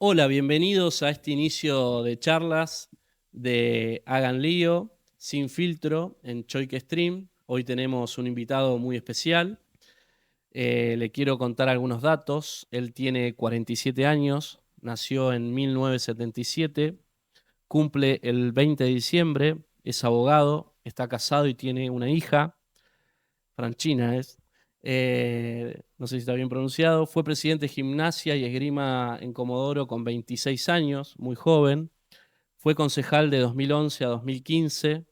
Hola, bienvenidos a este inicio de charlas de Hagan Lío, sin filtro, en Choique Stream. Hoy tenemos un invitado muy especial. Le quiero contar algunos datos. Él tiene 47 años, nació en 1977, cumple el 20 de diciembre, es abogado, está casado y tiene una hija. Franchina es. No sé si está bien pronunciado. Fue presidente de Gimnasia y Esgrima en Comodoro con 26 años, muy joven. Fue concejal de 2011 a 2015,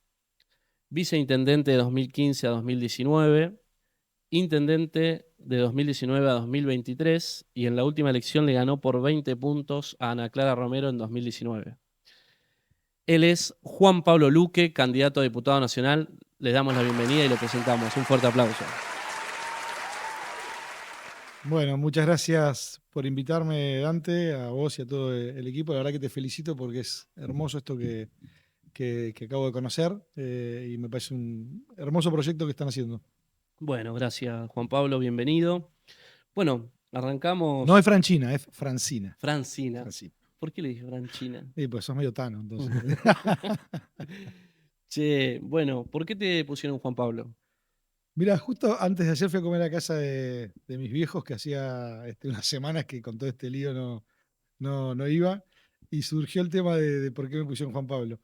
viceintendente de 2015 a 2019, intendente de 2019 a 2023 y en la última elección le ganó por 20 puntos a Ana Clara Romero en 2019. Él es Juan Pablo Luque, candidato a diputado nacional. Le damos la bienvenida y lo presentamos. Un fuerte aplauso. Bueno, muchas gracias por invitarme, Dante, a vos y a todo el equipo. La verdad que te felicito porque es hermoso esto que acabo de conocer y me parece un hermoso proyecto que están haciendo. Bueno, gracias Juan Pablo, bienvenido. Bueno, No es arrancamos. Franchina, es Francina. Francina. Francina. ¿Por qué le dije Franchina? Y pues sos medio tano, entonces. Che, bueno, ¿por qué te pusieron Juan Pablo? Mira, justo antes de ayer fui a comer a casa de mis viejos, que hacía unas semanas que con todo este lío no iba, y surgió el tema de por qué me pusieron Juan Pablo.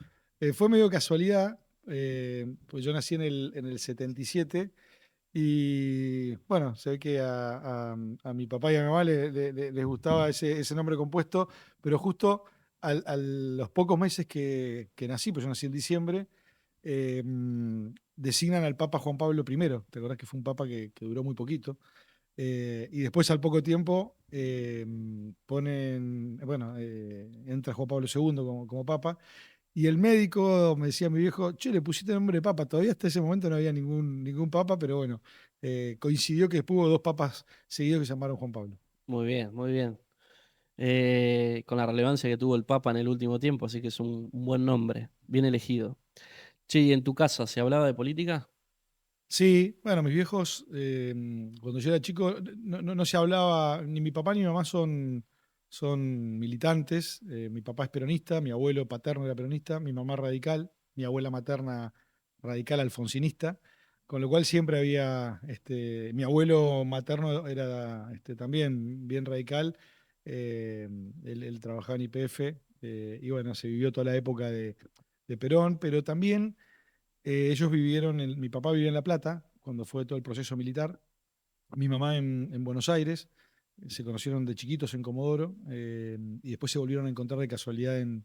Fue medio casualidad, pues yo nací en el 77 y bueno, se ve que a mi papá y a mi mamá les gustaba ese nombre compuesto, pero justo a los pocos meses que nací, pues yo nací en diciembre, designan al Papa Juan Pablo I. ¿Te acordás que fue un papa que duró muy poquito? Y después al poco tiempo entra Juan Pablo II como papa. Y el médico me decía a mi viejo, che, le pusiste nombre de papa. Todavía hasta ese momento no había ningún papa, pero bueno, coincidió que después hubo dos papas seguidos que se llamaron Juan Pablo. Muy bien, muy bien. Con la relevancia que tuvo el Papa en el último tiempo, así que es un buen nombre, bien elegido. Che, ¿y en tu casa se hablaba de política? Sí, bueno, mis viejos, cuando yo era chico, no se hablaba, ni mi papá ni mi mamá son militantes. Mi papá es peronista, mi abuelo paterno era peronista, mi mamá radical, mi abuela materna radical alfonsinista, con lo cual siempre había, mi abuelo materno era también bien radical. Él trabajaba en YPF, y bueno, se vivió toda la época de Perón, pero también ellos mi papá vivía en La Plata cuando fue todo el proceso militar, mi mamá en Buenos Aires. Se conocieron de chiquitos en Comodoro, y después se volvieron a encontrar de casualidad en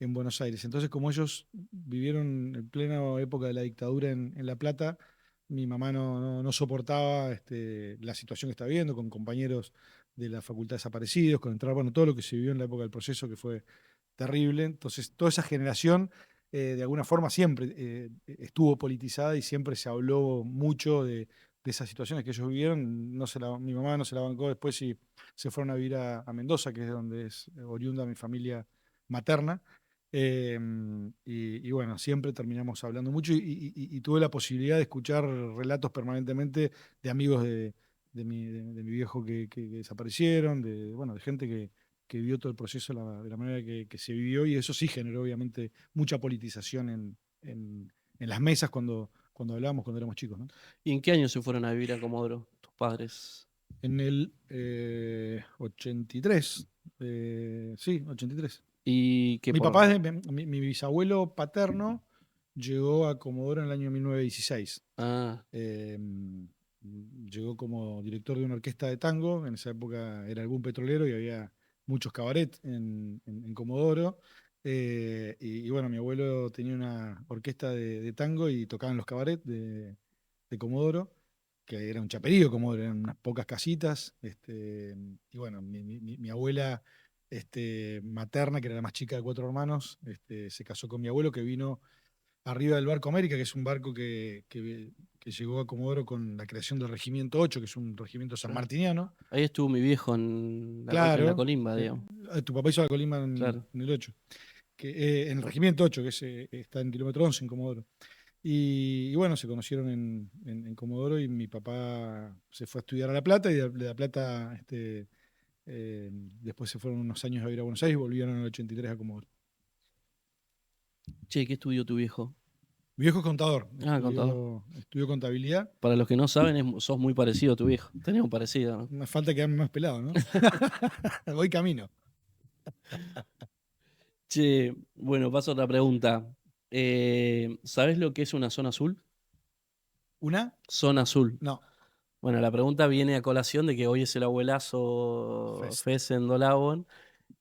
Buenos Aires. Entonces, como ellos vivieron en plena época de la dictadura en La Plata, mi mamá no soportaba la situación que estaba viendo, con compañeros de la facultad desaparecidos, con entrar, bueno, todo lo que se vivió en la época del proceso, que fue terrible. Entonces, toda esa generación, de alguna forma, siempre estuvo politizada y siempre se habló mucho de esas situaciones que ellos vivieron. Mi mamá no se la bancó después y se fueron a vivir a Mendoza, que es donde es oriunda mi familia materna. Eh, y bueno, siempre terminamos hablando mucho y tuve la posibilidad de escuchar relatos permanentemente de amigos de mi viejo que desaparecieron, bueno, de gente que vivió todo el proceso de la manera que se vivió, y eso sí generó obviamente mucha politización en las mesas cuando hablábamos cuando éramos chicos, ¿no? ¿Y en qué año se fueron a vivir a Comodoro tus padres? En el 83, sí, 83. Y que Mi por... papá, mi bisabuelo paterno, llegó a Comodoro en el año 1916. Ah, Eh, Llegó como director de una orquesta de tango. En esa época era algún petrolero y había muchos cabarets en Comodoro. Y bueno, mi abuelo tenía una orquesta de tango y tocaban los cabarets de Comodoro, que era un chaperío Comodoro, eran unas pocas casitas. Y bueno, mi abuela materna, que era la más chica de cuatro hermanos, se casó con mi abuelo, que vino arriba del barco América, que es un barco que llegó a Comodoro con la creación del Regimiento 8, que es un regimiento claro. sanmartiniano. Ahí estuvo mi viejo en la Claro, colimba, digamos. tu papá hizo la colima Claro. en el 8, en el Regimiento 8, que está en kilómetro 11 en Comodoro. Y bueno, se conocieron en Comodoro, y mi papá se fue a estudiar a La Plata, y de La Plata Después se fueron unos años a vivir a Buenos Aires y volvieron en el 83 a Comodoro. Che, ¿qué estudió tu viejo? Mi viejo es contador, Ah, contador. estudió contabilidad. Para los que no saben, sos muy parecido a tu viejo. Tenés un parecido, ¿no? Me falta quedarme más pelado, ¿no? Voy camino. Che, bueno, paso a otra pregunta. ¿Sabés lo que es una zona azul? ¿Una? Zona azul. No. Bueno, la pregunta viene a colación de que hoy es el abuelazo Fest. Fez en Dolabón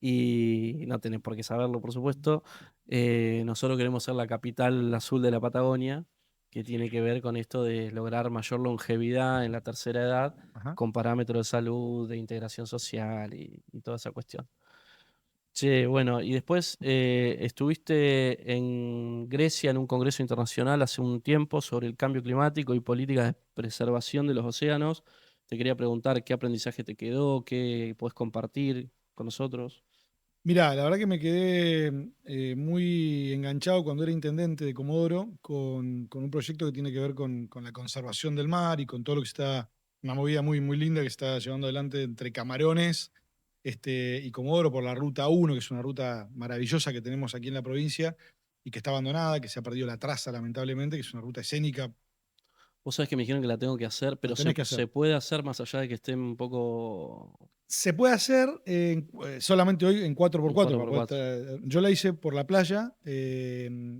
y no tenés por qué saberlo, por supuesto. Nosotros queremos ser la capital azul de la Patagonia, que tiene que ver con esto de lograr mayor longevidad en la tercera edad Ajá. con parámetros de salud, de integración social y toda esa cuestión. Che, bueno, y después estuviste en Grecia en un congreso internacional hace un tiempo sobre el cambio climático y políticas de preservación de los océanos. Te quería preguntar qué aprendizaje te quedó, qué puedes compartir con nosotros. Mirá, la verdad que me quedé muy enganchado cuando era intendente de Comodoro con un proyecto que tiene que ver con la conservación del mar y con todo lo que está, una movida muy, muy linda que está llevando adelante entre Camarones y Comodoro por la Ruta 1, que es una ruta maravillosa que tenemos aquí en la provincia y que está abandonada, que se ha perdido la traza lamentablemente, que es una ruta escénica. Vos sabés que me dijeron que la tengo que hacer, La pero tenés que hacer. se puede hacer más allá de que esté un poco Se puede hacer solamente hoy en cuatro por en cuatro. cuatro por cuatro. Yo la hice por la playa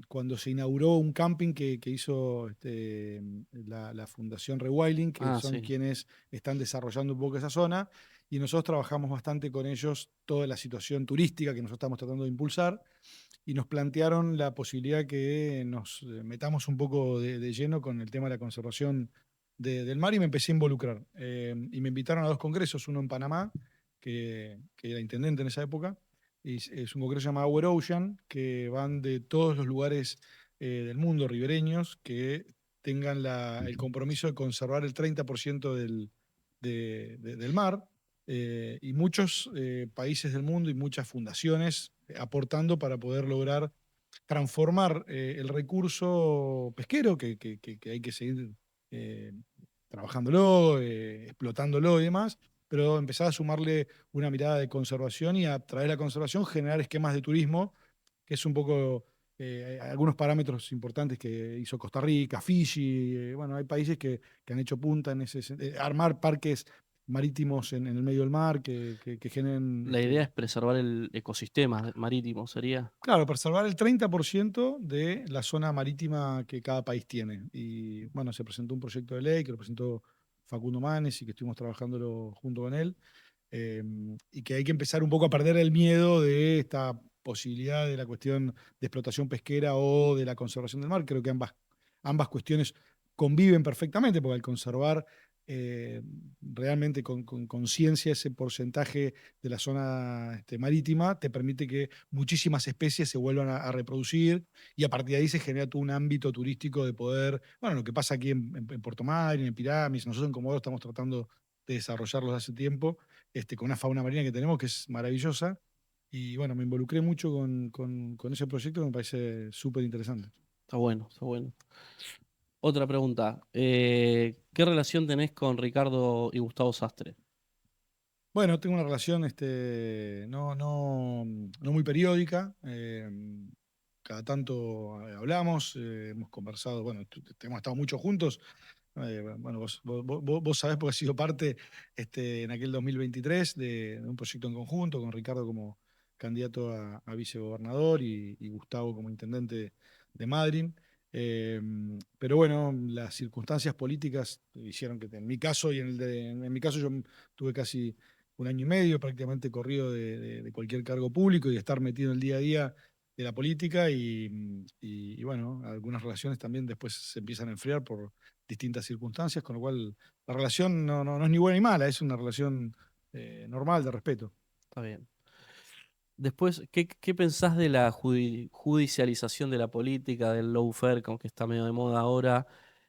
cuando se inauguró un camping que hizo la Fundación Rewilding, que Ah, son sí. quienes están desarrollando un poco esa zona. Y nosotros trabajamos bastante con ellos toda la situación turística que nosotros estamos tratando de impulsar. Y nos plantearon la posibilidad que nos metamos un poco de lleno con el tema de la conservación del mar y me empecé a involucrar. Y me invitaron a dos congresos, uno en Panamá, que era intendente en esa época, y es un congreso llamado Our Ocean, que van de todos los lugares del mundo ribereños que tengan el compromiso de conservar el 30% del mar, y muchos países del mundo y muchas fundaciones aportando para poder lograr transformar el recurso pesquero, que hay que seguir eh, trabajándolo, explotándolo y demás, pero empezar a sumarle una mirada de conservación y a través de la conservación generar esquemas de turismo, que es un poco algunos parámetros importantes que hizo Costa Rica, Fiji, bueno, hay países que han hecho punta en armar parques marítimos en el medio del mar que generen La idea es preservar el ecosistema marítimo, ¿sería? claro, preservar el 30% de la zona marítima que cada país tiene. Y bueno, se presentó un proyecto de ley que lo presentó Facundo Manes y que estuvimos trabajándolo junto con él. eh, y que hay que empezar un poco a perder el miedo de esta posibilidad de la cuestión de explotación pesquera o de la conservación del mar. Creo que ambas cuestiones conviven perfectamente, porque al conservar eh, realmente con conciencia ese porcentaje de la zona marítima, te permite que muchísimas especies se vuelvan a reproducir y a partir de ahí se genera todo un ámbito turístico de poder, bueno, lo que pasa aquí en Puerto Madryn, en Pirámides, nosotros en Comodoro estamos tratando de desarrollarlos hace tiempo, con una fauna marina que tenemos que es maravillosa. Y bueno, me involucré mucho con ese proyecto que me parece súper interesante. Está bueno, está bueno. Otra pregunta. ¿Qué relación tenés con Ricardo y Gustavo Sastre? Bueno, tengo una relación no muy periódica. Cada tanto hablamos, hemos conversado, bueno, hemos estado mucho juntos. Bueno, vos sabés porque has sido parte en aquel 2023 de un proyecto en conjunto con Ricardo como candidato a vicegobernador y Gustavo como intendente de Madrid. Eh, pero bueno, las circunstancias políticas hicieron que en mi caso y en mi caso yo tuve casi un año y medio prácticamente corrido de cualquier cargo público y de estar metido en el día a día de la política y bueno, algunas relaciones también después se empiezan a enfriar por distintas circunstancias, con lo cual la relación no es ni buena ni mala, es una relación normal de respeto. Está bien. Después, ¿qué pensás de la judicialización de la política, del lawfare, que está medio de moda ahora?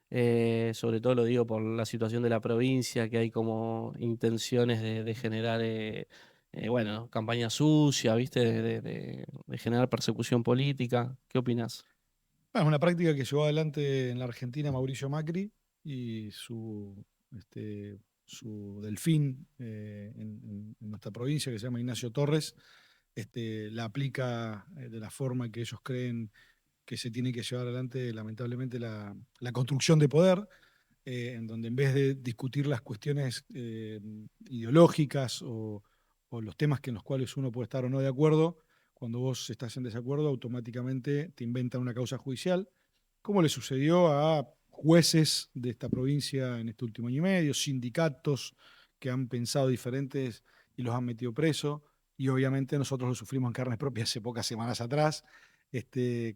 Sobre todo lo digo por la situación de la provincia, que hay como intenciones de generar, bueno, campaña sucia, ¿viste? De generar persecución política. ¿Qué opinás? Bueno, es una práctica que llevó adelante en la Argentina Mauricio Macri y su su delfín en nuestra provincia, que se llama Ignacio Torres, la aplica de la forma que ellos creen que se tiene que llevar adelante, lamentablemente, la construcción de poder, en donde en vez de discutir las cuestiones ideológicas o los temas en los cuales uno puede estar o no de acuerdo, cuando vos estás en desacuerdo, automáticamente te inventan una causa judicial, como le sucedió a jueces de esta provincia en este último año y medio, sindicatos que han pensado diferentes y los han metido preso, y obviamente nosotros lo sufrimos en carnes propias hace pocas semanas atrás,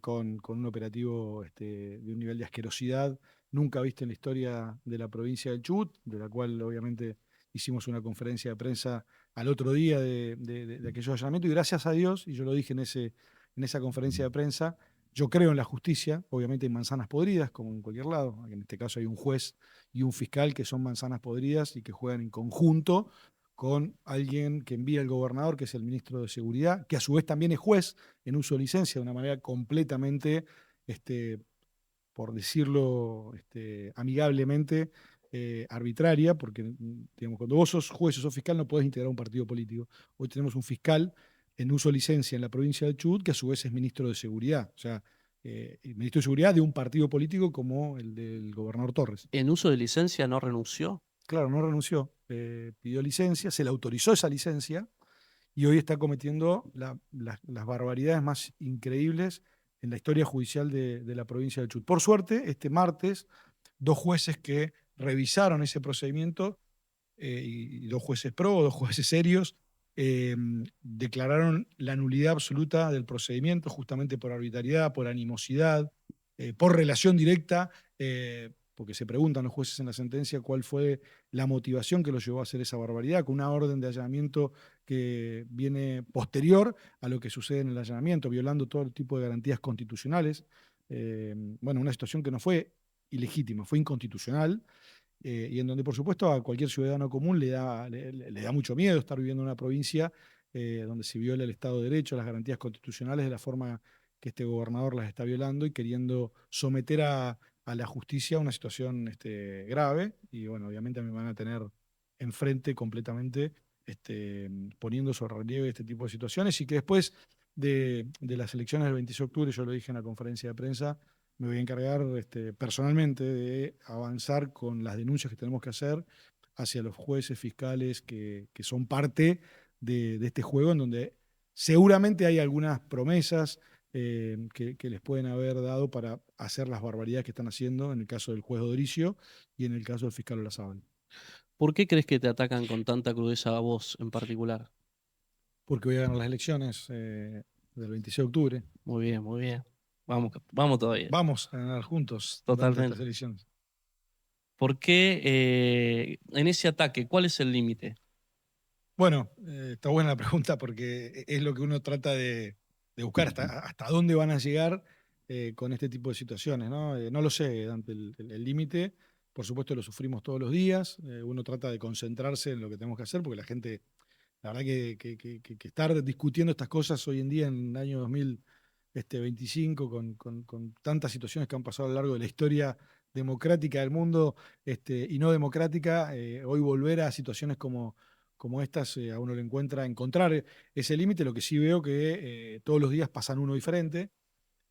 con un operativo de un nivel de asquerosidad nunca visto en la historia de la provincia del Chubut, de la cual obviamente hicimos una conferencia de prensa al otro día de aquellos allanamientos, y gracias a Dios, y yo lo dije en esa conferencia de prensa, yo creo en la justicia, obviamente hay manzanas podridas, como en cualquier lado, en este caso hay un juez y un fiscal que son manzanas podridas y que juegan en conjunto con alguien que envía el gobernador, que es el ministro de Seguridad, que a su vez también es juez en uso de licencia de una manera completamente, por decirlo amigablemente, arbitraria, porque digamos, cuando vos sos juez o sos fiscal no podés integrar un partido político. Hoy tenemos un fiscal en uso de licencia en la provincia de Chubut, que a su vez es ministro de Seguridad, o sea, el ministro de Seguridad de un partido político como el del gobernador Torres. ¿En uso de licencia no renunció? Claro, no renunció, pidió licencia, se le autorizó esa licencia y hoy está cometiendo las barbaridades más increíbles en la historia judicial de la provincia de Chubut. Por suerte, este martes, dos jueces que revisaron ese procedimiento, y dos jueces pro, dos jueces serios, declararon la nulidad absoluta del procedimiento, justamente por arbitrariedad, por animosidad, por relación directa, porque se preguntan los jueces en la sentencia cuál fue la motivación que los llevó a hacer esa barbaridad, con una orden de allanamiento que viene posterior a lo que sucede en el allanamiento, violando todo tipo de garantías constitucionales. Bueno, una situación que no fue ilegítima, fue inconstitucional, y en donde, por supuesto, a cualquier ciudadano común le da mucho miedo estar viviendo en una provincia donde se viola el Estado de Derecho, las garantías constitucionales, de la forma que este gobernador las está violando y queriendo someter a la justicia a una situación grave. Y bueno, obviamente me van a tener enfrente completamente, poniendo sobre relieve este tipo de situaciones, y que después de las elecciones del 26 de octubre, yo lo dije en la conferencia de prensa, me voy a encargar personalmente de avanzar con las denuncias que tenemos que hacer hacia los jueces, fiscales que son parte de este juego, en donde seguramente hay algunas promesas que les pueden haber dado para hacer las barbaridades que están haciendo, en el caso del juez Doricio y en el caso del fiscal Olazábal. ¿Por qué crees que te atacan con tanta crudeza a vos en particular? Porque voy a ganar las elecciones del 26 de octubre. Muy bien, muy bien. Vamos, vamos todavía. Vamos a ganar juntos durante estas Totalmente. elecciones. ¿Por qué en ese ataque, cuál es el límite? Bueno, está buena la pregunta porque es lo que uno trata de buscar, hasta dónde van a llegar con este tipo de situaciones, ¿no? No lo sé, Dante, el límite, por supuesto lo sufrimos todos los días, uno trata de concentrarse en lo que tenemos que hacer, porque la gente, la verdad que estar discutiendo estas cosas hoy en día, en el año 2025, con tantas situaciones que han pasado a lo largo de la historia democrática del mundo y no democrática, hoy volver a situaciones como estas, a uno le encontrar ese límite. Lo que sí veo que todos los días pasan uno diferente,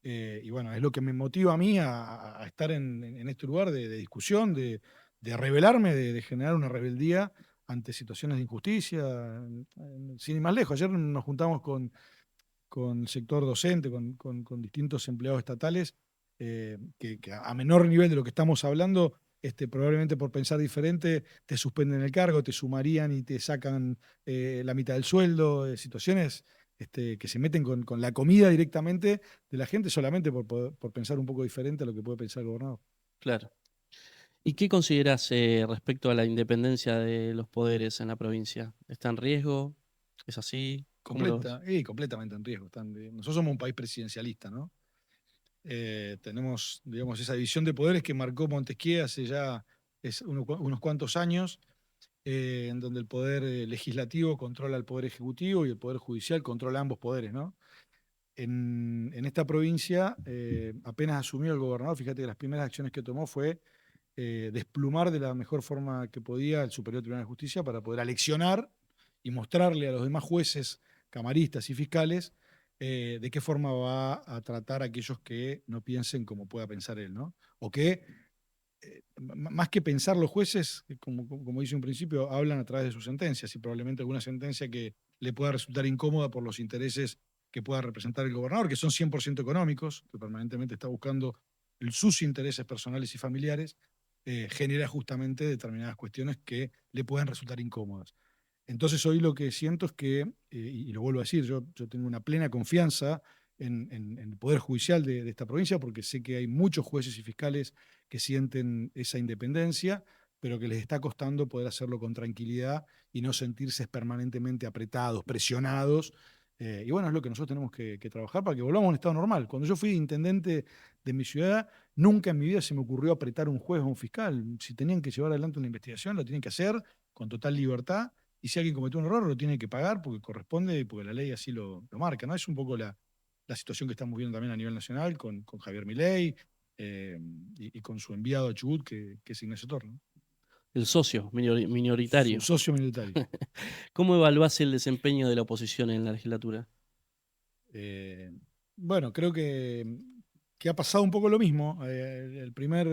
y bueno, es lo que me motiva a mí a estar en este lugar de discusión, de rebelarme, de generar una rebeldía ante situaciones de injusticia, sin ir más lejos. Ayer nos juntamos con el sector docente, con distintos empleados estatales, que a menor nivel de lo que estamos hablando, probablemente por pensar diferente, te suspenden el cargo, te sumarían y te sacan la mitad del sueldo, situaciones que se meten con la comida directamente de la gente solamente por pensar un poco diferente a lo que puede pensar el gobernador. Claro. ¿Y qué consideras respecto a la independencia de los poderes en la provincia? ¿Está en riesgo? ¿Es así? ¿Cómo lo ves? Completamente en riesgo. Nosotros somos un país presidencialista, ¿no? Tenemos, digamos, esa división de poderes que marcó Montesquieu hace ya unos cuantos años, en donde el poder legislativo controla el poder ejecutivo y el poder judicial controla ambos poderes, ¿no? En esta provincia, apenas asumió el gobernador, fíjate que las primeras acciones que tomó fue desplumar de la mejor forma que podía el Superior Tribunal de Justicia para poder aleccionar y mostrarle a los demás jueces, camaristas y fiscales de qué forma va a tratar a aquellos que no piensen como pueda pensar él, ¿no? O que, más que pensar los jueces, como dice un principio, hablan a través de sus sentencias y probablemente alguna sentencia que le pueda resultar incómoda por los intereses que pueda representar el gobernador, que son 100% económicos, que permanentemente está buscando sus intereses personales y familiares, genera justamente determinadas cuestiones que le pueden resultar incómodas. Entonces hoy lo que siento es que, y lo vuelvo a decir, yo tengo una plena confianza en el Poder Judicial de esta provincia porque sé que hay muchos jueces y fiscales que sienten esa independencia, pero que les está costando poder hacerlo con tranquilidad y no sentirse permanentemente apretados, presionados. Y bueno, es lo que nosotros tenemos que trabajar para que volvamos a un estado normal. Cuando yo fui intendente de mi ciudad, nunca en mi vida se me ocurrió apretar a un juez o a un fiscal. Si tenían que llevar adelante una investigación, lo tienen que hacer con total libertad y si alguien cometió un error lo tiene que pagar porque corresponde y porque la ley así lo marca, ¿no? Es un poco la situación que estamos viendo también a nivel nacional con Javier Milei y con su enviado a Chubut, que es Ignacio Torre, ¿no? El socio Su minoritario. socio militario. ¿Cómo evaluás el desempeño de la oposición en la legislatura? Eh, bueno, creo que ha pasado un poco lo mismo. El primer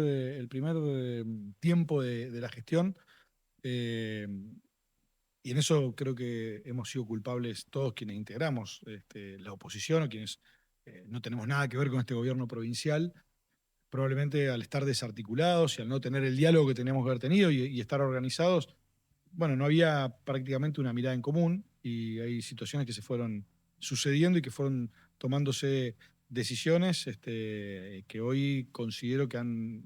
tiempo de la gestión. eh, Y en eso creo que hemos sido culpables todos quienes integramos la oposición o quienes no tenemos nada que ver con este gobierno provincial, probablemente al estar desarticulados y al no tener el diálogo que teníamos que haber tenido y estar organizados, bueno, no había prácticamente una mirada en común y hay situaciones que se fueron sucediendo y que fueron tomándose decisiones que hoy considero que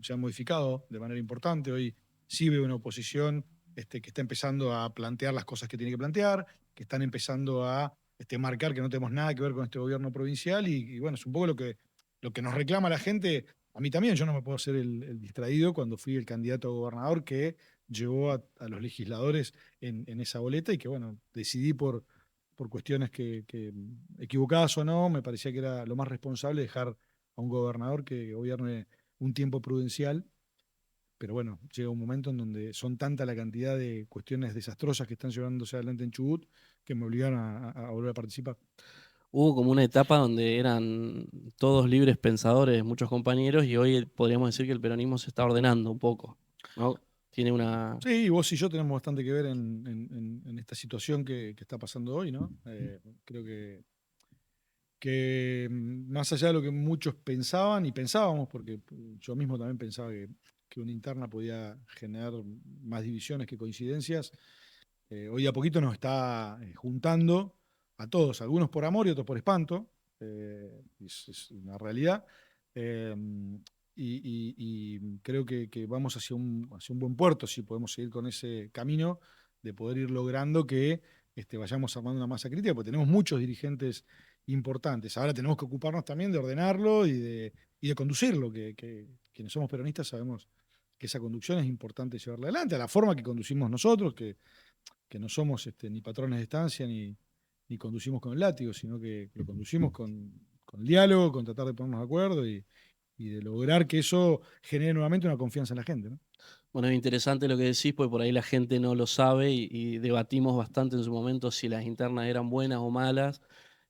se han modificado de manera importante. Hoy sí veo una oposición que está empezando a plantear las cosas que tiene que plantear, que están empezando a marcar que no tenemos nada que ver con este gobierno provincial y bueno, es un poco lo que nos reclama la gente. A mí también, yo no me puedo hacer el distraído cuando fui el candidato a gobernador que llevó a los legisladores en esa boleta y que, bueno, decidí por cuestiones que, equivocadas o no, me parecía que era lo más responsable dejar a un gobernador que gobierne un tiempo prudencial. Pero bueno, llega un momento en donde son tanta la cantidad de cuestiones desastrosas que están llevándose adelante en Chubut que me obligaron a volver a participar. Hubo como una etapa donde eran todos libres pensadores, muchos compañeros, y hoy podríamos decir que el peronismo se está ordenando un poco, ¿no? Tiene una... Sí, vos y yo tenemos bastante que ver en esta situación que está pasando hoy, ¿no? Creo que más allá de lo que muchos pensaban y pensábamos, porque yo mismo también pensaba que una interna podía generar más divisiones que coincidencias, hoy a poquito nos está juntando a todos, algunos por amor y otros por espanto, es una realidad. eh, y creo que vamos hacia un buen puerto si podemos seguir con ese camino de poder ir logrando que vayamos armando una masa crítica, porque tenemos muchos dirigentes importantes. Ahora tenemos que ocuparnos también de ordenarlo y de conducirlo, que quienes somos peronistas sabemos que esa conducción es importante llevarla adelante, a la forma que conducimos nosotros, que no somos ni patrones de estancia ni conducimos con el látigo, sino que lo conducimos con el diálogo, con tratar de ponernos de acuerdo y de lograr que eso genere nuevamente una confianza en la gente, ¿no? Bueno, es interesante lo que decís, porque por ahí la gente no lo sabe y debatimos bastante en su momento si las internas eran buenas o malas.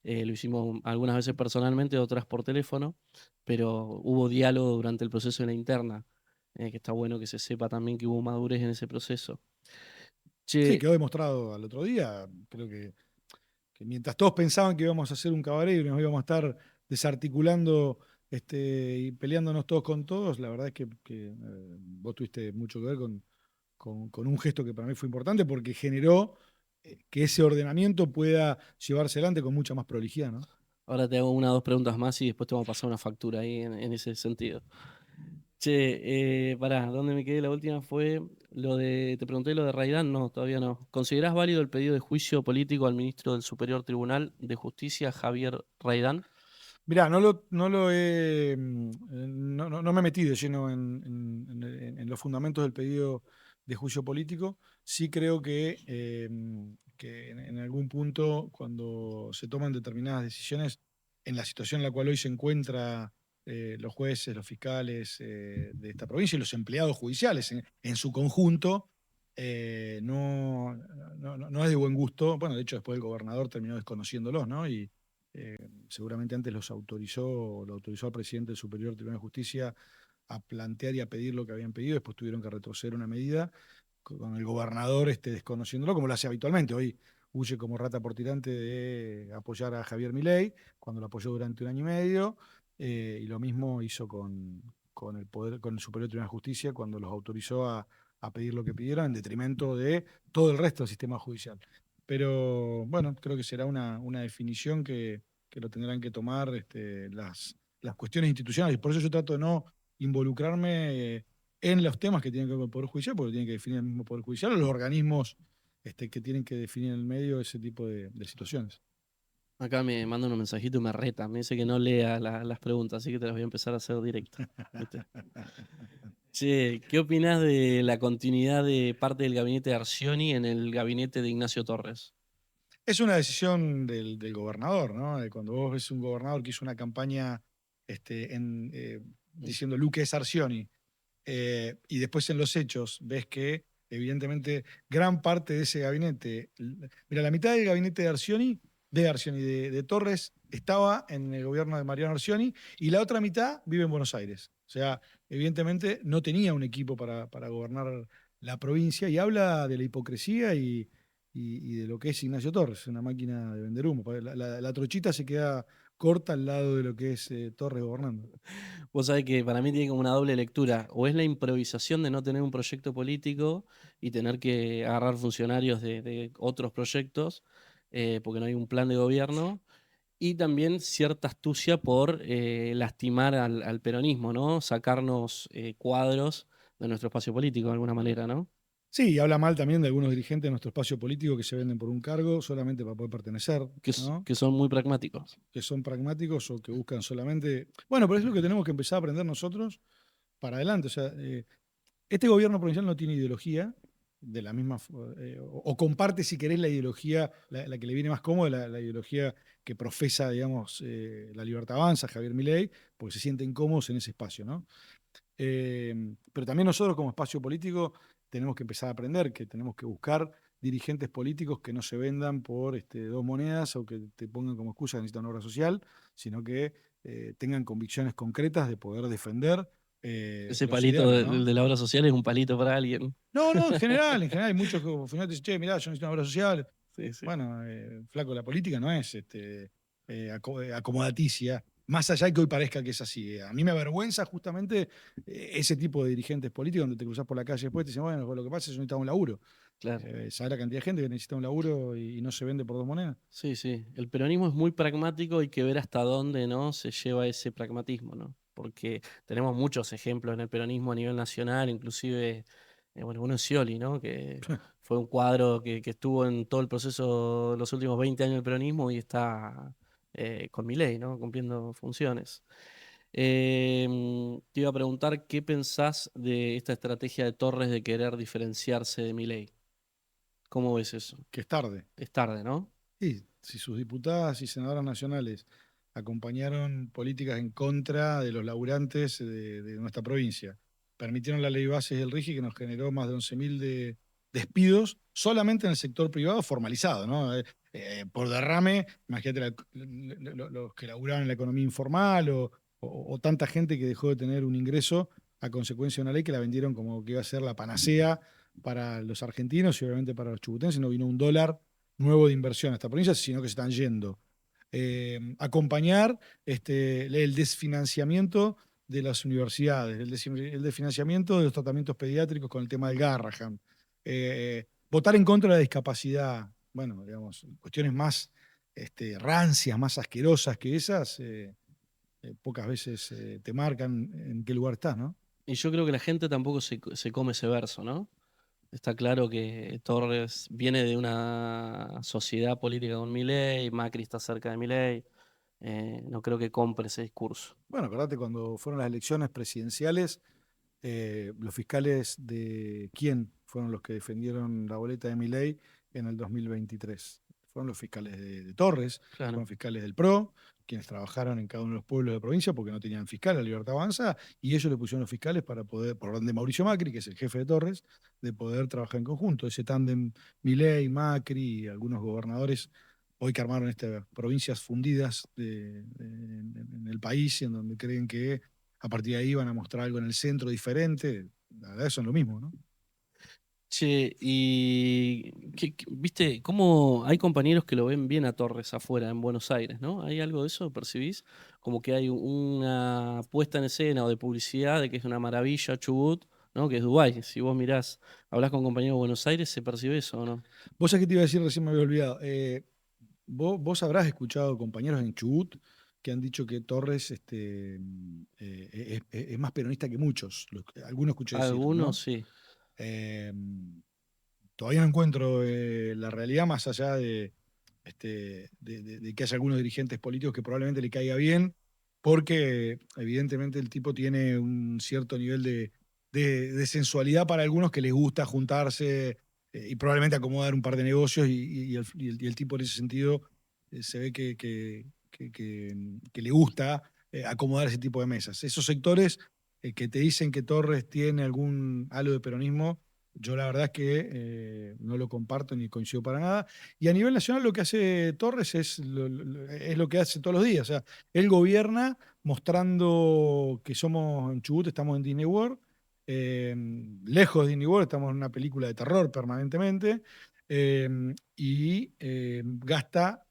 Lo hicimos algunas veces personalmente, otras por teléfono, pero hubo diálogo durante el proceso de la interna, que está bueno que se sepa también que hubo madurez en ese proceso. Sí, Che, quedó demostrado al otro día. Creo que mientras todos pensaban que íbamos a hacer un cabaret y nos íbamos a estar desarticulando y peleándonos todos con todos, la verdad es que vos tuviste mucho que ver con un gesto que para mí fue importante porque generó que ese ordenamiento pueda llevarse adelante con mucha más prolijidad, ¿no? ahora te hago una o dos preguntas más y después te vamos a pasar una factura ahí en ese sentido. Che, pará, ¿dónde me quedé? La última fue te pregunté lo de Raidán, no, todavía no. ¿Considerás válido el pedido de juicio político al ministro del Superior Tribunal de Justicia, Javier Raidán? Mirá, no me metí de lleno en los fundamentos del pedido de juicio político. Sí creo que en algún punto, cuando se toman determinadas decisiones, en la situación en la cual hoy se encuentra los jueces, los fiscales de esta provincia y los empleados judiciales en su conjunto, no es de buen gusto. Bueno, de hecho, después el gobernador terminó desconociéndolos, ¿no? Y seguramente antes lo autorizó al presidente del Superior Tribunal de Justicia a plantear y a pedir lo que habían pedido, después tuvieron que retroceder una medida con el gobernador desconociéndolo, como lo hace habitualmente. Hoy huye como rata por tirante de apoyar a Javier Milei, cuando lo apoyó durante 1 año y medio, y lo mismo hizo con el Superior Tribunal de Justicia, cuando los autorizó a pedir lo que pidieron, en detrimento de todo el resto del sistema judicial. Pero bueno, creo que será una definición que lo tendrán que tomar las cuestiones institucionales. Por eso yo trato de no involucrarme en los temas que tienen que ver con el Poder Judicial, porque tiene que definir el mismo Poder Judicial o los organismos que tienen que definir en el medio ese tipo de situaciones. Acá me manda un mensajito y me reta. Me dice que no lea las preguntas, así que te las voy a empezar a hacer directo. ¿Viste? Che, ¿qué opinás de la continuidad de parte del gabinete de Arcioni en el gabinete de Ignacio Torres? Es una decisión del gobernador, ¿no? Cuando vos ves un gobernador que hizo una campaña diciendo Luque es Arcioni, y después en los hechos ves que evidentemente gran parte de ese gabinete, mira, la mitad del gabinete de Torres estaba en el gobierno de Mariano Arcioni y la otra mitad vive en Buenos Aires. O sea, evidentemente no tenía un equipo para gobernar la provincia y habla de la hipocresía y de lo que es Ignacio Torres, una máquina de vender humo. La trochita se queda corta al lado de lo que es Torres gobernando. Vos sabés que para mí tiene como una doble lectura. O es la improvisación de no tener un proyecto político y tener que agarrar funcionarios de otros proyectos, porque no hay un plan de gobierno. Y también cierta astucia por lastimar al peronismo, ¿no? Sacarnos cuadros de nuestro espacio político de alguna manera, ¿no? Sí, y habla mal también de algunos dirigentes de nuestro espacio político que se venden por un cargo solamente para poder pertenecer, ¿no? Que son muy pragmáticos. Que son pragmáticos o que buscan solamente. Bueno, pero es lo que tenemos que empezar a aprender nosotros para adelante. O sea, este gobierno provincial no tiene ideología de la misma, o comparte, si querés, la ideología, la que le viene más cómoda, la ideología que profesa, digamos, la Libertad Avanza, Javier Milei, porque se sienten cómodos en ese espacio, ¿no? Pero también nosotros como espacio político tenemos que empezar a aprender que tenemos que buscar dirigentes políticos que no se vendan por 2 monedas o que te pongan como excusa que necesitan obra social, sino que tengan convicciones concretas de poder defender Ese los palito ideales, ¿no? de la obra social es un palito para alguien. No, no, en general hay muchos que al final te dicen, che, mirá, yo necesito una obra social. Sí, sí. Bueno, flaco, la política no es acomodaticia, más allá de que hoy parezca que es así. A mí me avergüenza justamente ese tipo de dirigentes políticos donde te cruzas por la calle después y te dicen, bueno, pues lo que pasa es que yo necesito un laburo. Claro. ¿Sabes la cantidad de gente que necesita un laburo y no se vende por 2 monedas? Sí, sí. El peronismo es muy pragmático, hay que ver hasta dónde, ¿no? Se lleva ese pragmatismo, ¿no? Porque tenemos muchos ejemplos en el peronismo a nivel nacional, inclusive, bueno, uno es Scioli, ¿no? Que fue un cuadro que estuvo en todo el proceso los últimos 20 años del peronismo y está con Milei, ¿no? Cumpliendo funciones. Te iba a preguntar qué pensás de esta estrategia de Torres de querer diferenciarse de Milei. ¿Cómo ves eso? Que es tarde. Es tarde, ¿no? Y si sus diputadas y senadoras nacionales acompañaron políticas en contra de los laburantes de nuestra provincia, permitieron la ley bases del RIGI que nos generó más de 11.000 despidos solamente en el sector privado formalizado, ¿no? Por derrame, imagínate los que laburaban en la economía informal o tanta gente que dejó de tener un ingreso a consecuencia de una ley que la vendieron como que iba a ser la panacea para los argentinos y obviamente para los chubutenses. No vino un dólar nuevo de inversión a esta provincia, sino que se están yendo. Acompañar el desfinanciamiento de las universidades, el desfinanciamiento de los tratamientos pediátricos con el tema del Garrahan, votar en contra de la discapacidad, bueno, digamos, cuestiones más rancias, más asquerosas que esas, pocas veces te marcan en qué lugar estás, ¿no? Y yo creo que la gente tampoco se come ese verso, ¿no? Está claro que Torres viene de una sociedad política con Milei, Macri está cerca de Milei, no creo que compre ese discurso. Bueno, acordate cuando fueron las elecciones presidenciales, los fiscales de quién fueron los que defendieron la boleta de Milei en el 2023. fueron los fiscales de Torres, Claro. fueron fiscales del PRO, quienes trabajaron en cada uno de los pueblos de la provincia porque no tenían fiscal, la Libertad Avanza, y ellos le pusieron los fiscales para poder, por orden de Mauricio Macri, que es el jefe de Torres, de poder trabajar en conjunto. Ese tándem Milei, Macri y algunos gobernadores hoy que armaron estas provincias fundidas en el país, en donde creen que a partir de ahí van a mostrar algo en el centro diferente, la verdad son lo mismo, ¿no? Che, y viste, cómo hay compañeros que lo ven bien a Torres afuera en Buenos Aires, ¿no? ¿Hay algo de eso, percibís? Como que hay una puesta en escena o de publicidad de que es una maravilla Chubut, ¿no? Que es Dubái. Si vos mirás, hablás con compañeros de Buenos Aires, ¿se percibe eso o no? Vos sabés que te iba a decir, recién me había olvidado. Vos habrás escuchado compañeros en Chubut que han dicho que Torres es más peronista que muchos, algunos escuché decir, Algunos ¿no? sí. Eh, Todavía no encuentro la realidad más allá de que haya algunos dirigentes políticos que probablemente le caiga bien, porque evidentemente el tipo tiene un cierto nivel de sensualidad para algunos que les gusta juntarse y probablemente acomodar un par de negocios y el tipo en ese sentido se ve que le gusta acomodar ese tipo de mesas. Esos sectores que te dicen que Torres tiene algún halo de peronismo, yo la verdad es que no lo comparto ni coincido para nada. Y a nivel nacional lo que hace Torres es lo que hace todos los días. O sea, él gobierna mostrando que somos en Chubut, estamos en Disney World. eh, Lejos de Disney World, estamos en una película de terror permanentemente. eh, y gasta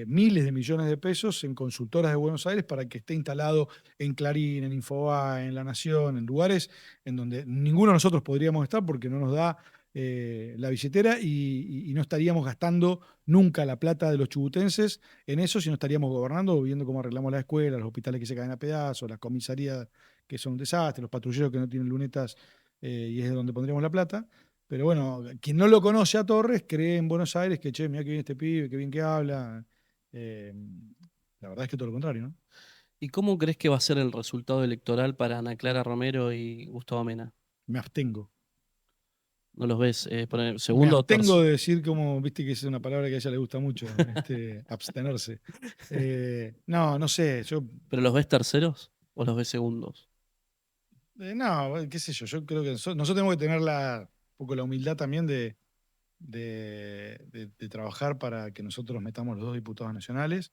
miles de millones de pesos en consultoras de Buenos Aires para que esté instalado en Clarín, en Infobae, en La Nación, en lugares en donde ninguno de nosotros podríamos estar porque no nos da la billetera y no estaríamos gastando nunca la plata de los chubutenses en eso, sino estaríamos gobernando o viendo cómo arreglamos la escuela, los hospitales que se caen a pedazos, las comisarías que son un desastre, los patrulleros que no tienen lunetas y es de donde pondríamos la plata. Pero bueno, quien no lo conoce a Torres cree en Buenos Aires que, che, mira qué bien este pibe, qué bien que habla. Eh, la verdad es que todo lo contrario, ¿no? ¿Y cómo crees que va a ser el resultado electoral para Ana Clara Romero y Gustavo Mena? Me abstengo. ¿No los ves poner Me segundo o abstengo tercero? de decir como, viste que es una palabra que a ella le gusta mucho, abstenerse. No, no sé, ¿Pero los ves terceros o los ves segundos? no, qué sé yo creo que nosotros tenemos que tener un poco la humildad también de trabajar para que nosotros metamos los dos diputados nacionales.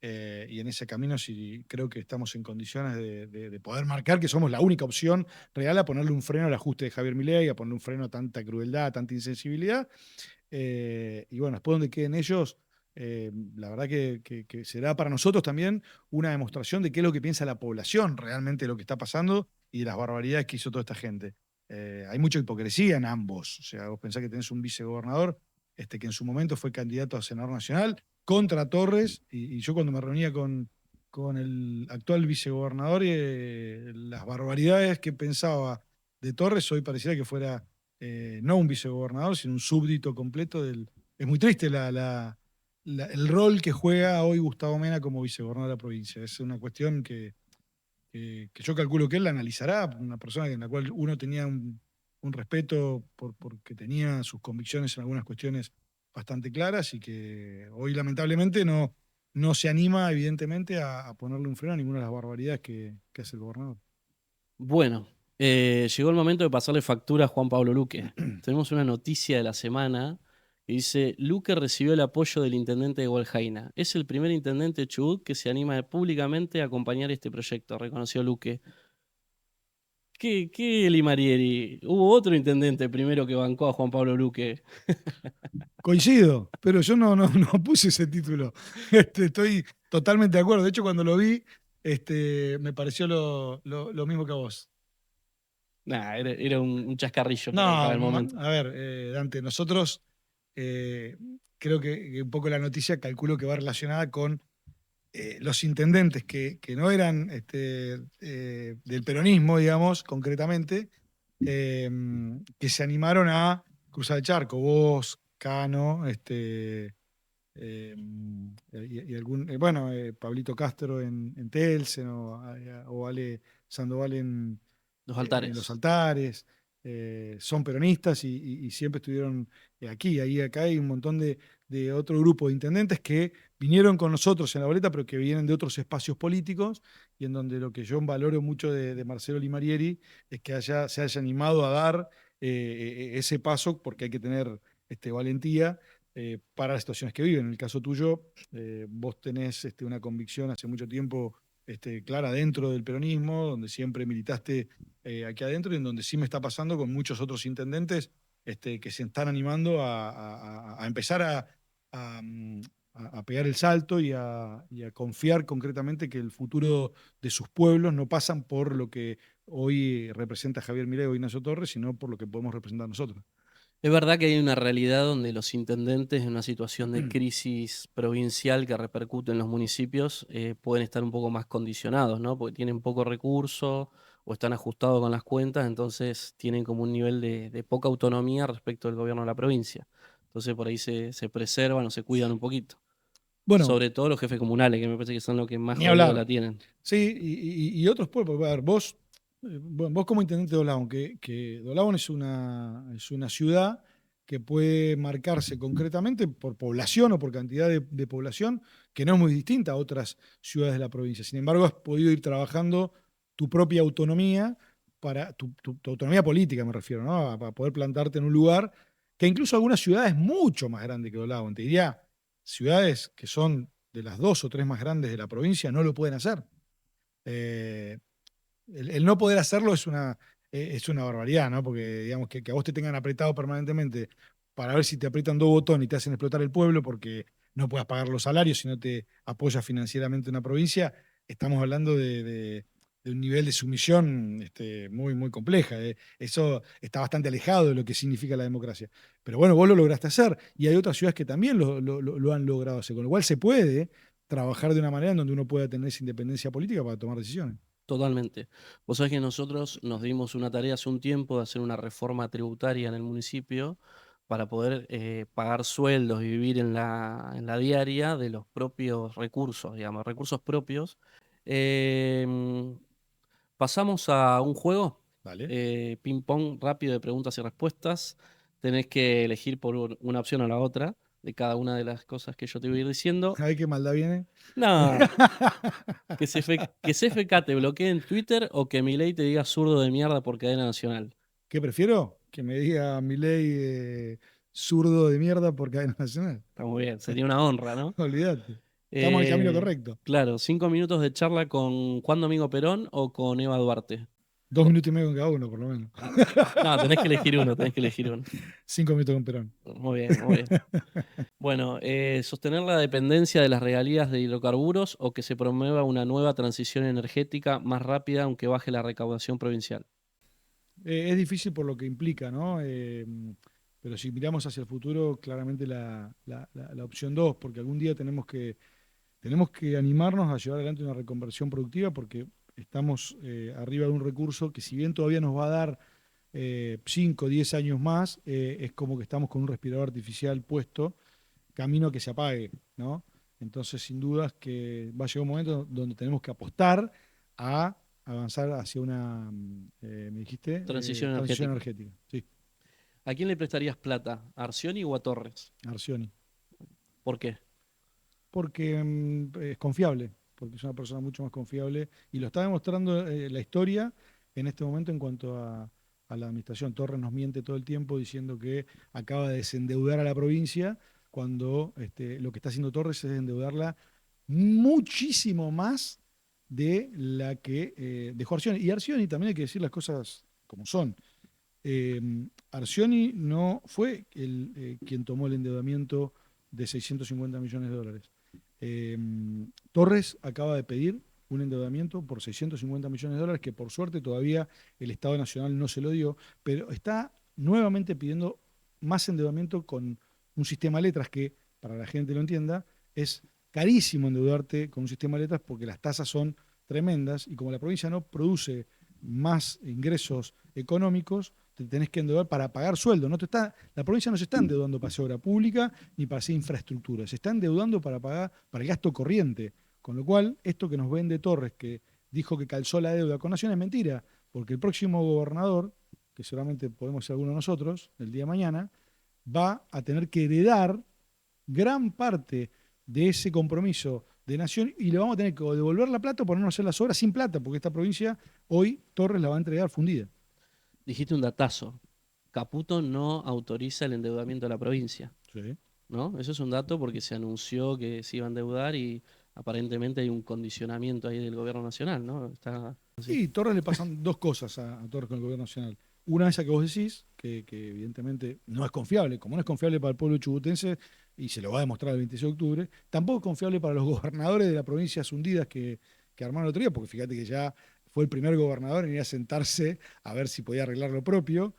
Y en ese camino sí creo que estamos en condiciones de poder marcar que somos la única opción real a ponerle un freno al ajuste de Javier Milei, a ponerle un freno a tanta crueldad, a tanta insensibilidad. Y bueno, después donde queden ellos, la verdad que será para nosotros también una demostración de qué es lo que piensa la población realmente de lo que está pasando y de las barbaridades que hizo toda esta gente. Hay mucha hipocresía en ambos. O sea, vos pensás que tenés un vicegobernador que en su momento fue candidato a senador nacional contra Torres, y yo cuando me reunía con el actual vicegobernador, las barbaridades que pensaba de Torres, hoy pareciera que fuera no un vicegobernador, sino un súbdito completo del... Es muy triste el rol que juega hoy Gustavo Mena como vicegobernador de la provincia. Es una cuestión que yo calculo que él la analizará, una persona en la cual uno tenía un respeto porque tenía sus convicciones en algunas cuestiones bastante claras y que hoy lamentablemente no se anima evidentemente a ponerle un freno a ninguna de las barbaridades que hace el gobernador. Bueno, llegó el momento de pasarle factura a Juan Pablo Luque. Tenemos una noticia de la semana que dice, Luque recibió el apoyo del intendente de Hualjaina. Es el primer intendente de Chubut que se anima públicamente a acompañar este proyecto, reconoció Luque. ¿Qué Limarieri? Hubo otro intendente primero que bancó a Juan Pablo Luque. Coincido, pero yo no puse ese título. Estoy totalmente de acuerdo. De hecho, cuando lo vi, me pareció lo mismo que a vos. Nah, era un chascarrillo No, por ahí para el momento. a ver, Dante, nosotros eh, creo que un poco la noticia calculo que va relacionada con los intendentes que no eran del peronismo, digamos, concretamente, eh, que se animaron a cruzar el charco. Vos, Cano, y algún, bueno, Pablito Castro en Telsen o Ale Sandoval Los en Los altares. Altares. Son peronistas y siempre estuvieron aquí. Acá hay un montón de otro grupo de intendentes que vinieron con nosotros en la boleta, pero que vienen de otros espacios políticos, y en donde lo que yo valoro mucho de Marcelo Limarieri es que se haya animado a dar ese paso, porque hay que tener valentía para las situaciones que viven. En el caso tuyo, vos tenés una convicción hace mucho tiempo clara dentro del peronismo, donde siempre militaste aquí adentro, y en donde sí me está pasando con muchos otros intendentes que se están animando a empezar a pegar el salto y a confiar concretamente que el futuro de sus pueblos no pasan por lo que hoy representa Javier Milei o Ignacio Torres, sino por lo que podemos representar nosotros. Es verdad que hay una realidad donde los intendentes en una situación de crisis provincial que repercute en los municipios pueden estar un poco más condicionados, ¿no? Porque tienen poco recurso o están ajustados con las cuentas, entonces tienen como un nivel de poca autonomía respecto del gobierno de la provincia. Entonces por ahí se preservan o se cuidan un poquito. Bueno, Sobre todo los jefes comunales, que me parece que son los que más ni jodidos la hablar. tienen. Sí, y otros pueblos. A ver, vos como intendente de Dolabón, que Dolabón es una ciudad que puede marcarse concretamente por población o por cantidad de población, que no es muy distinta a otras ciudades de la provincia. Sin embargo, has podido ir trabajando tu propia autonomía, para tu autonomía política me refiero, ¿no? Para poder plantarte en un lugar que incluso algunas ciudades mucho más grandes que Dolabón, te diría, ciudades que son de las 2 o 3 más grandes de la provincia, no lo pueden hacer. Eh, el no poder hacerlo es una barbaridad, ¿no? Porque, digamos, que a vos te tengan apretado permanentemente para ver si te aprietan 2 botones y te hacen explotar el pueblo porque no puedas pagar los salarios si no te apoya financieramente una provincia, estamos hablando de un nivel de sumisión muy, muy compleja. Eso está bastante alejado de lo que significa la democracia. Pero bueno, vos lo lograste hacer y hay otras ciudades que también lo han logrado hacer, con lo cual se puede trabajar de una manera en donde uno pueda tener esa independencia política para tomar decisiones. Totalmente. Vos sabés que nosotros nos dimos una tarea hace un tiempo de hacer una reforma tributaria en el municipio para poder pagar sueldos y vivir en la diaria de los propios recursos, digamos, recursos propios. Em, Pasamos a un juego, ¿Vale? ping pong rápido de preguntas y respuestas. Tenés que elegir por una opción o la otra de cada una de las cosas que yo te voy a ir diciendo. A ver qué maldad viene. No, que CFK te bloquee en Twitter o que Milei te diga zurdo de mierda por cadena nacional. ¿Qué prefiero? Que me diga Milei zurdo de mierda por cadena nacional. Está muy bien, sería una honra, ¿no? Olvídate. Estamos en el camino correcto. Claro, 5 minutos de charla con Juan Domingo Perón o con Eva Duarte. 2 minutos y medio con cada uno, por lo menos. No, tenés que elegir uno, tenés que elegir uno. 5 minutos con Perón. Muy bien, muy bien. Bueno, sostener la dependencia de las regalías de hidrocarburos o que se promueva una nueva transición energética más rápida aunque baje la recaudación provincial. Es difícil por lo que implica, ¿no? Pero si miramos hacia el futuro, claramente la opción 2, porque algún día tenemos que animarnos a llevar adelante una reconversión productiva, porque estamos arriba de un recurso que, si bien todavía nos va a dar 5 o 10 años más, es como que estamos con un respirador artificial puesto, camino a que se apague, ¿no? Entonces, sin dudas que va a llegar un momento donde tenemos que apostar a avanzar hacia una, me dijiste, Transición transición energética. energética. Sí, ¿A quién le prestarías plata? ¿A Arcioni o a Torres? Arcioni. ¿Por qué? Porque es confiable, porque es una persona mucho más confiable y lo está demostrando la historia en este momento en cuanto a la administración. Torres nos miente todo el tiempo diciendo que acaba de desendeudar a la provincia, cuando lo que está haciendo Torres es endeudarla muchísimo más de la que dejó Arcioni. Y Arcioni, también hay que decir las cosas como son. Eh, Arcioni no fue quien tomó el endeudamiento de 650 millones de dólares. Eh, Torres acaba de pedir un endeudamiento por 650 millones de dólares, que por suerte todavía el Estado Nacional no se lo dio, pero está nuevamente pidiendo más endeudamiento con un sistema de letras que, para que la gente lo entienda, es carísimo endeudarte con un sistema de letras porque las tasas son tremendas y como la provincia no produce más ingresos económicos, te tenés que endeudar para pagar sueldo. La provincia no se está endeudando para hacer obra pública ni para hacer infraestructura, se está endeudando para pagar para el gasto corriente. Con lo cual, esto que nos vende Torres, que dijo que calzó la deuda con Nación, es mentira, porque el próximo gobernador, que seguramente podemos ser alguno de nosotros, el día de mañana, va a tener que heredar gran parte de ese compromiso de nación y le vamos a tener que devolver la plata o ponernos a hacer las obras sin plata, porque esta provincia hoy Torres la va a entregar fundida. Dijiste un datazo. Caputo no autoriza el endeudamiento de la provincia, Sí. ¿no? Eso es un dato porque se anunció que se iba a endeudar y aparentemente hay un condicionamiento ahí del gobierno nacional, ¿no? Está así. Y Torres le pasan dos cosas a Torres con el gobierno nacional. Una esa que vos decís, que evidentemente no es confiable, como no es confiable para el pueblo chubutense, y se lo va a demostrar el 26 de octubre, tampoco es confiable para los gobernadores de las provincias hundidas que armaron el otro día, porque fíjate que ya fue el primer gobernador en ir a sentarse a ver si podía arreglar lo propio.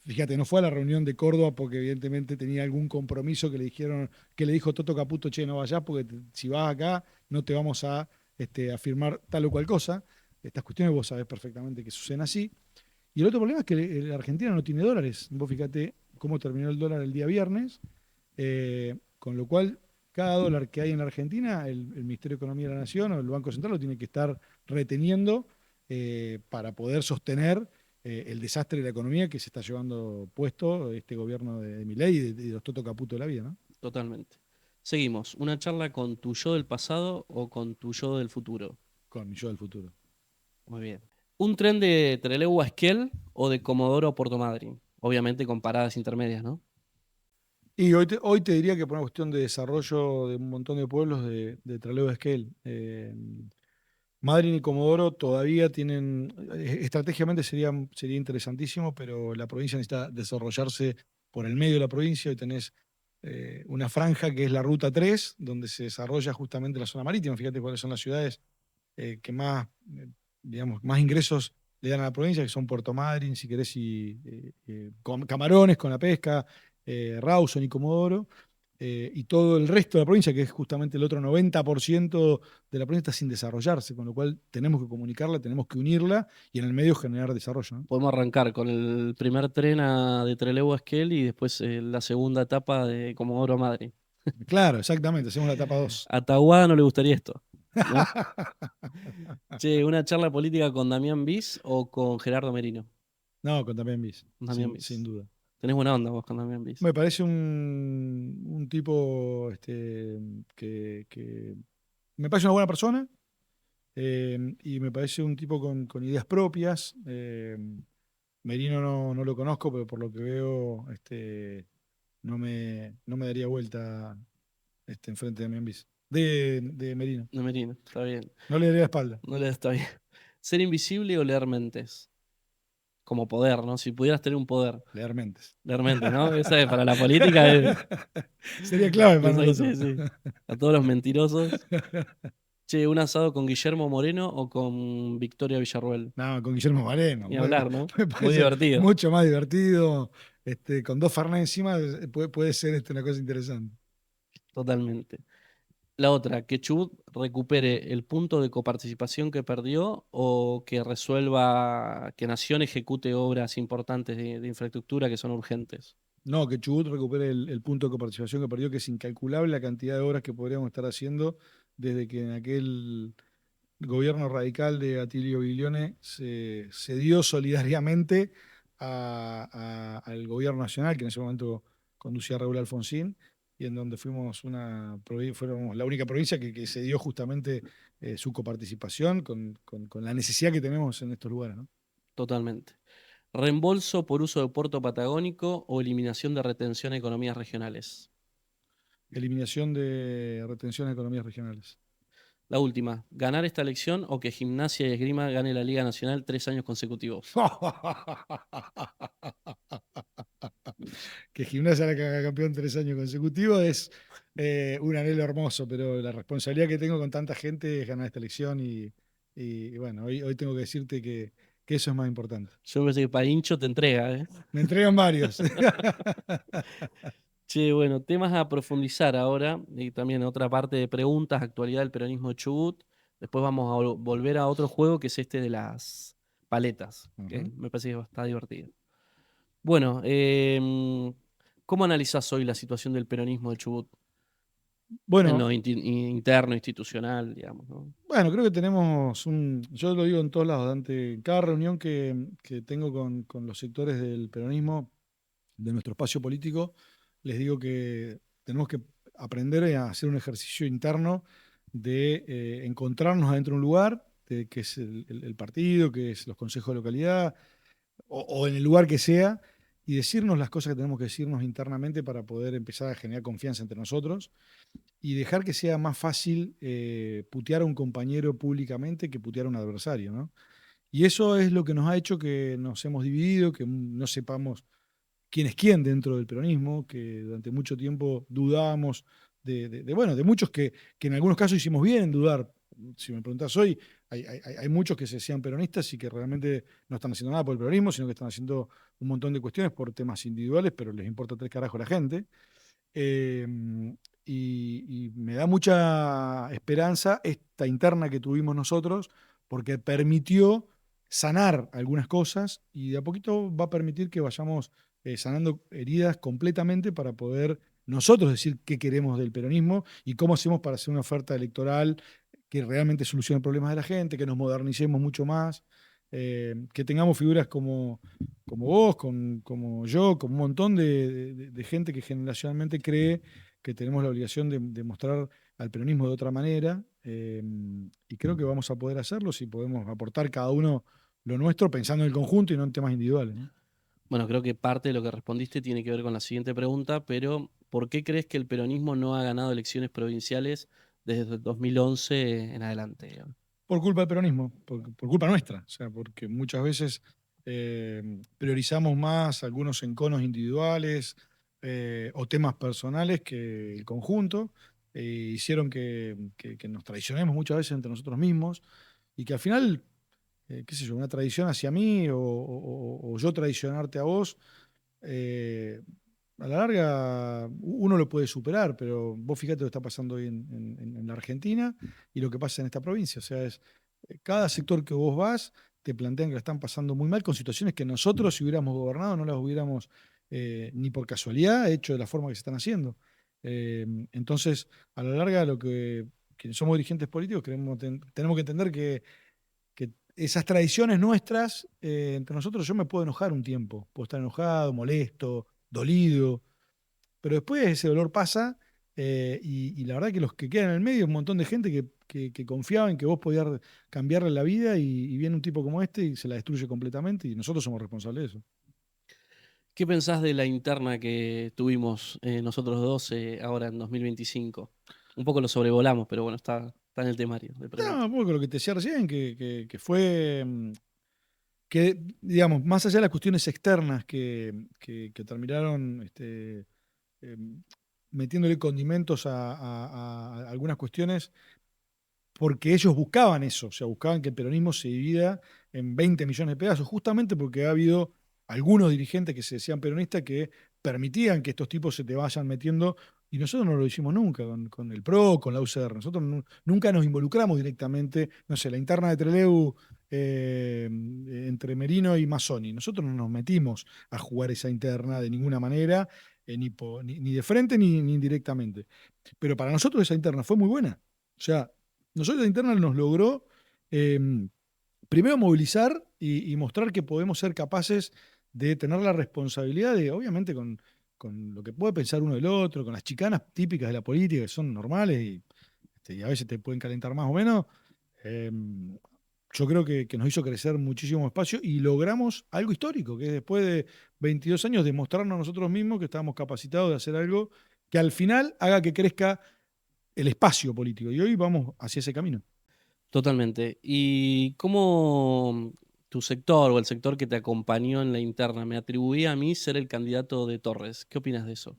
Fíjate, no fue a la reunión de Córdoba porque evidentemente tenía algún compromiso que le dijeron, que le dijo Toto Caputo, che, no vayas porque si vas acá no te vamos a firmar tal o cual cosa. Estas cuestiones vos sabés perfectamente que suceden así. Y el otro problema es que la Argentina no tiene dólares. Vos fíjate cómo terminó el dólar el día viernes, con lo cual cada dólar que hay en la Argentina, el Ministerio de Economía de la Nación o el Banco Central lo tiene que estar reteniendo para poder sostener el desastre de la economía que se está llevando puesto este gobierno de Milei y de los Toto Caputo de la vida, ¿no? Totalmente. Seguimos. ¿Una charla con tu yo del pasado o con tu yo del futuro? Con mi yo del futuro. Muy bien. ¿Un tren de Trelew a Esquel o de Comodoro a Puerto Madryn? Obviamente con paradas intermedias, ¿no? Y hoy te diría que por una cuestión de desarrollo de un montón de pueblos de Trelew de Esquel. Madryn y Comodoro todavía tienen, estratégicamente sería interesantísimo, pero la provincia necesita desarrollarse por el medio de la provincia y tenés una franja que es la Ruta 3, donde se desarrolla justamente la zona marítima. Fíjate cuáles son las ciudades que más, digamos, más ingresos le dan a la provincia, que son Puerto Madryn, si querés, y Camarones con la pesca, Rawson y Comodoro, y todo el resto de la provincia, que es justamente el otro 90% de la provincia, está sin desarrollarse, con lo cual tenemos que comunicarla, tenemos que unirla y en el medio generar desarrollo, ¿no? Podemos arrancar con el primer tren de Trelew a Esquel y después la segunda etapa de Comodoro a Madryn. Claro, exactamente, hacemos la etapa 2. A Tahuada no le gustaría esto, ¿no? Che, ¿una charla política con Damián Bis o con Gerardo Merino? No, con también bis, Damián sin Bis. duda. Tenés buena onda vos con Damián Bis. Me parece un tipo que me parece una buena persona, y me parece un tipo con ideas propias. Merino no lo conozco, pero por lo que veo, no me daría vuelta enfrente de Memphis. De Merino. De Merino, está bien. No le daría la espalda. No le está bien. ¿Ser invisible o leer mentes? Como poder, ¿no? Si pudieras tener un poder. Leer mentes. Leer mentes, ¿no? Esa es para la política Sería clave para eso nosotros. sí, sí. A todos los mentirosos. Che, ¿un asado con Guillermo Moreno o con Victoria Villarruel? No, con Guillermo Moreno. Ni hablar, ¿no? Me Muy parece divertido. mucho más divertido. Con dos Fernet encima puede ser una cosa interesante. Totalmente. La otra, que Chubut recupere el punto de coparticipación que perdió o que resuelva, que Nación ejecute obras importantes de infraestructura que son urgentes. No, que Chubut recupere el punto de coparticipación que perdió, que es incalculable la cantidad de obras que podríamos estar haciendo desde que en aquel gobierno radical de Atilio Bilione se dio solidariamente al gobierno nacional, que en ese momento conducía Raúl Alfonsín, y en donde fuéramos la única provincia que se dio justamente su coparticipación con la necesidad que tenemos en estos lugares, ¿no? Totalmente. Reembolso por uso de puerto patagónico o eliminación de retención a economías regionales. Eliminación de retención de economías regionales. La última, ganar esta elección o que Gimnasia y Esgrima gane la Liga Nacional 3 años consecutivos. Que Gimnasia haga campeón 3 años consecutivos es un anhelo hermoso, pero la responsabilidad que tengo con tanta gente es ganar esta elección y bueno, hoy tengo que decirte que eso es más importante. Yo pensé que para hincho te entrega, ¿eh? Me entregan varios. Che, bueno, temas a profundizar ahora y también otra parte de preguntas, actualidad del peronismo de Chubut. Después vamos a volver a otro juego que es este de las paletas, que Ujú. me parece que está divertido. Bueno, ¿cómo analizás hoy la situación del peronismo de Chubut en Bueno, lo interno, institucional, digamos, ¿no? bueno, creo que yo lo digo en todos lados, Dante, en cada reunión que tengo con los sectores del peronismo, de nuestro espacio político, les digo que tenemos que aprender a hacer un ejercicio interno de encontrarnos adentro de un lugar, que es el partido, que es los consejos de localidad, o en el lugar que sea, y decirnos las cosas que tenemos que decirnos internamente para poder empezar a generar confianza entre nosotros y dejar que sea más fácil putear a un compañero públicamente que putear a un adversario, ¿no? Y eso es lo que nos ha hecho que nos hemos dividido, que no sepamos quién es quién dentro del peronismo, que durante mucho tiempo dudábamos bueno, de muchos que en algunos casos hicimos bien en dudar. Si me preguntás hoy, hay muchos que se decían peronistas y que realmente no están haciendo nada por el peronismo, sino que están haciendo un montón de cuestiones por temas individuales, pero les importa tres carajos a la gente. Eh, y me da mucha esperanza esta interna que tuvimos nosotros, porque permitió sanar algunas cosas y de a poquito va a permitir que vayamos sanando heridas completamente para poder nosotros decir qué queremos del peronismo y cómo hacemos para hacer una oferta electoral que realmente solucione problemas de la gente, que nos modernicemos mucho más, que tengamos figuras como vos, como yo, como un montón de gente que generacionalmente cree que tenemos la obligación de mostrar al peronismo de otra manera, y creo que vamos a poder hacerlo si podemos aportar cada uno lo nuestro pensando en el conjunto y no en temas individuales, ¿no? Bueno, creo que parte de lo que respondiste tiene que ver con la siguiente pregunta, pero ¿por qué crees que el peronismo no ha ganado elecciones provinciales desde el 2011 en adelante, digamos? Por culpa del peronismo, por culpa nuestra, o sea, porque muchas veces priorizamos más algunos enconos individuales o temas personales que el conjunto, hicieron que nos traicionemos muchas veces entre nosotros mismos y que al final, qué sé yo, una traición hacia mí o yo traicionarte a vos, eh, a la larga uno lo puede superar, pero vos fíjate lo que está pasando hoy en la Argentina y lo que pasa en esta provincia. O sea, cada sector que vos vas te plantean que la están pasando muy mal con situaciones que nosotros, si hubiéramos gobernado, no las hubiéramos ni por casualidad hecho de la forma que se están haciendo. Entonces, a la larga, lo que quienes somos dirigentes políticos tenemos que entender que esas tradiciones nuestras, entre nosotros, yo me puedo enojar un tiempo, puedo estar enojado, molesto, dolido, pero después ese dolor pasa y la verdad que los que quedan en el medio es un montón de gente que confiaba en que vos podías cambiarle la vida y viene un tipo como este y se la destruye completamente y nosotros somos responsables de eso. ¿Qué pensás de la interna que tuvimos nosotros dos ahora en 2025? Un poco lo sobrevolamos, pero bueno, está en el temario de No, preguntas. un poco lo que te decía recién, que fue que, digamos, más allá de las cuestiones externas que terminaron eh, metiéndole condimentos a algunas cuestiones, porque ellos buscaban eso, o sea, buscaban que el peronismo se divida en 20 millones de pedazos, justamente porque ha habido algunos dirigentes que se decían peronistas que permitían que estos tipos se te vayan metiendo, y nosotros no lo hicimos nunca con el PRO, con la UCR, nosotros nunca nos involucramos directamente, no sé, la interna de Trelew entre Merino y Mazzoni, nosotros no nos metimos a jugar esa interna de ninguna manera, ni de frente ni indirectamente, pero para nosotros esa interna fue muy buena, o sea, nosotros la interna nos logró eh, primero movilizar y mostrar que podemos ser capaces de tener la responsabilidad de, obviamente, con lo que puede pensar uno del otro, con las chicanas típicas de la política que son normales y a veces te pueden calentar más o menos. eh, yo creo que nos hizo crecer muchísimo espacio y logramos algo histórico, que es después de 22 años demostrarnos a nosotros mismos que estábamos capacitados de hacer algo que al final haga que crezca el espacio político. Y hoy vamos hacia ese camino. Totalmente. ¿Y cómo tu sector o el sector que te acompañó en la interna me atribuía a mí ser el candidato de Torres? ¿Qué opinas de eso?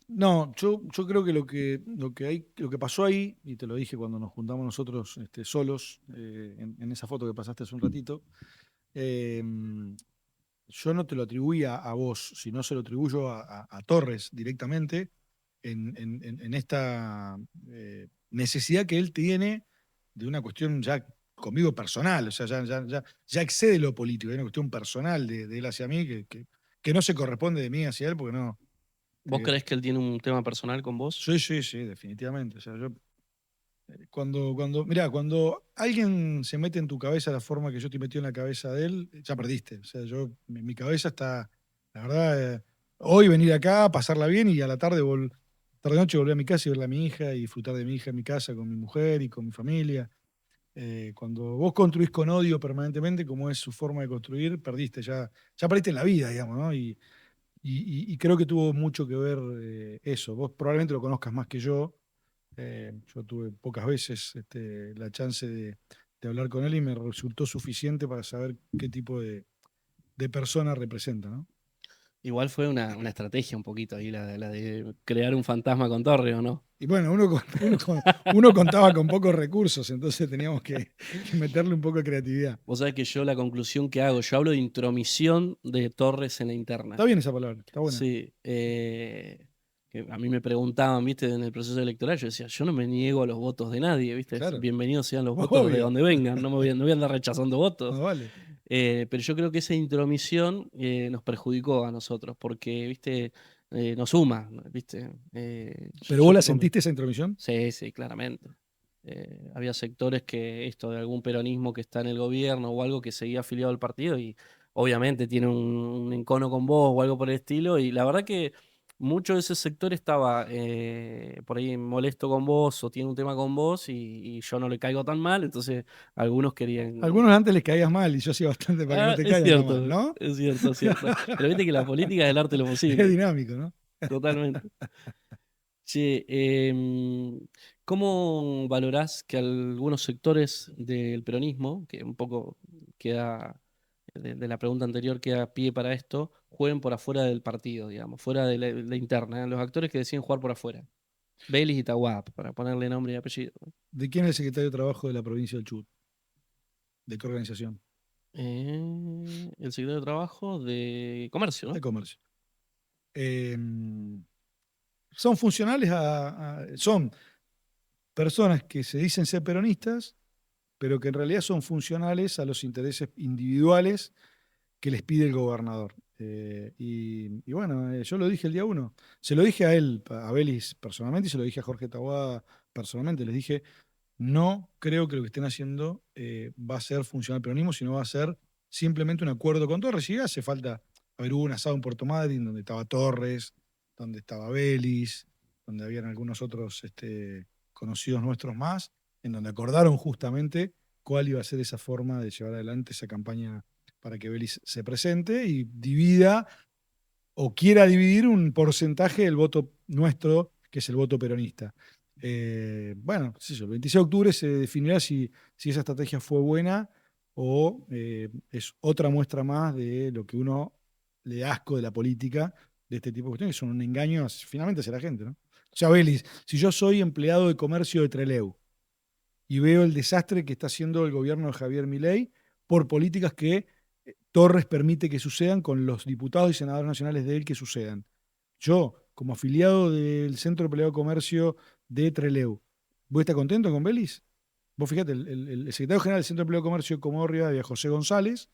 No, yo creo que lo que pasó ahí, y te lo dije cuando nos juntamos nosotros solos, en esa foto que pasaste hace un ratito, eh, yo no te lo atribuía a vos, sino se lo atribuyo a Torres directamente en esta necesidad que él tiene de una cuestión ya conmigo personal, o sea, ya excede lo político, hay una cuestión personal de él hacia mí que no se corresponde de mí hacia él, porque no. ¿Vos eh, creés que él tiene un tema personal con vos? Sí, sí, sí, definitivamente. O sea, yo, mirá, cuando alguien se mete en tu cabeza la forma que yo te metí en la cabeza de él, ya perdiste. O sea, mi cabeza está, la verdad, Hoy venir acá, pasarla bien y a la tarde, tarde noche volver a mi casa y ver a mi hija y disfrutar de mi hija en mi casa con mi mujer y con mi familia. Cuando vos construís con odio permanentemente, como es su forma de construir, perdiste, ya perdiste en la vida, digamos, ¿no? Y creo que tuvo mucho que ver eso. Vos probablemente lo conozcas más que yo. Yo tuve pocas veces la chance de hablar con él y me resultó suficiente para saber qué tipo de persona representa, ¿no? Igual fue una estrategia un poquito ahí, la de crear un fantasma con Torre, ¿o no? Y bueno, uno contaba con pocos recursos, entonces teníamos que meterle un poco de creatividad. Vos sabés que yo la conclusión que hago, yo hablo de intromisión de Torres en la interna. Está bien esa palabra, está buena. Sí, que a mí me preguntaban, viste, en el proceso electoral, yo decía, yo no me niego a los votos de nadie, viste, Claro, bienvenidos sean los votos de obvio, donde vengan, no voy a andar rechazando votos. no vale. Pero yo creo que esa intromisión nos perjudicó a nosotros, porque, viste, nos suma, viste. ¿Pero Yo vos la te com- sentiste esa intromisión? Sí, sí, claramente. Había sectores que esto de algún peronismo que está en el gobierno o algo que seguía afiliado al partido y obviamente tiene un encono con vos o algo por el estilo. Y la verdad que mucho de ese sector estaba por ahí molesto con vos o tiene un tema con vos y yo no le caigo tan mal. Entonces algunos querían... Algunos antes les caías mal y yo hacía bastante para que no Ah, te es caigan tan mal, cierto, ¿no? es cierto, es cierto. Pero viste que la política es el arte de lo Es posible. dinámico, ¿no? Totalmente. Che, ¿cómo valorás que algunos sectores del peronismo, que un poco queda, de la pregunta anterior, queda pie para esto, jueguen por afuera del partido, digamos, fuera de la interna, los actores que deciden jugar por afuera? Vélez y Tahuap, para ponerle nombre y apellido. ¿De quién es el secretario de Trabajo de la provincia del Chubut? ¿De qué organización? El secretario de Trabajo de Comercio, De ¿no? comercio. Eh, son funcionales son personas que se dicen ser peronistas, pero que en realidad son funcionales a los intereses individuales que les pide el gobernador. Y bueno, yo lo dije el día uno. Se lo dije a él, a Belis personalmente, y se lo dije a Jorge Taboada personalmente. Les dije, no creo que lo que estén haciendo va a ser funcional peronismo, sino va a ser simplemente un acuerdo con Torres. Y hace falta, a ver, hubo un asado en Puerto Madryn donde estaba Torres, donde estaba Belis, donde habían algunos otros conocidos nuestros más, en donde acordaron justamente cuál iba a ser esa forma de llevar adelante esa campaña para que Belis se presente y divida o quiera dividir un porcentaje del voto nuestro, que es el voto peronista. Bueno, qué sé yo, el 26 de octubre se definirá si esa estrategia fue buena o es otra muestra más de lo que uno le da asco de la política, de este tipo de cuestiones, que son un engaño finalmente hacia la gente, ¿no? O sea, Belis, si yo soy empleado de comercio de Trelew y veo el desastre que está haciendo el gobierno de Javier Milei por políticas que Torres permite que sucedan con los diputados y senadores nacionales de él que sucedan. Yo, como afiliado del Centro de Peleo de Comercio de Trelew, ¿vos estás contento con Belis? Vos fíjate, el secretario general del Centro de Peleo de Comercio de Comodoro Rivadavia, José González,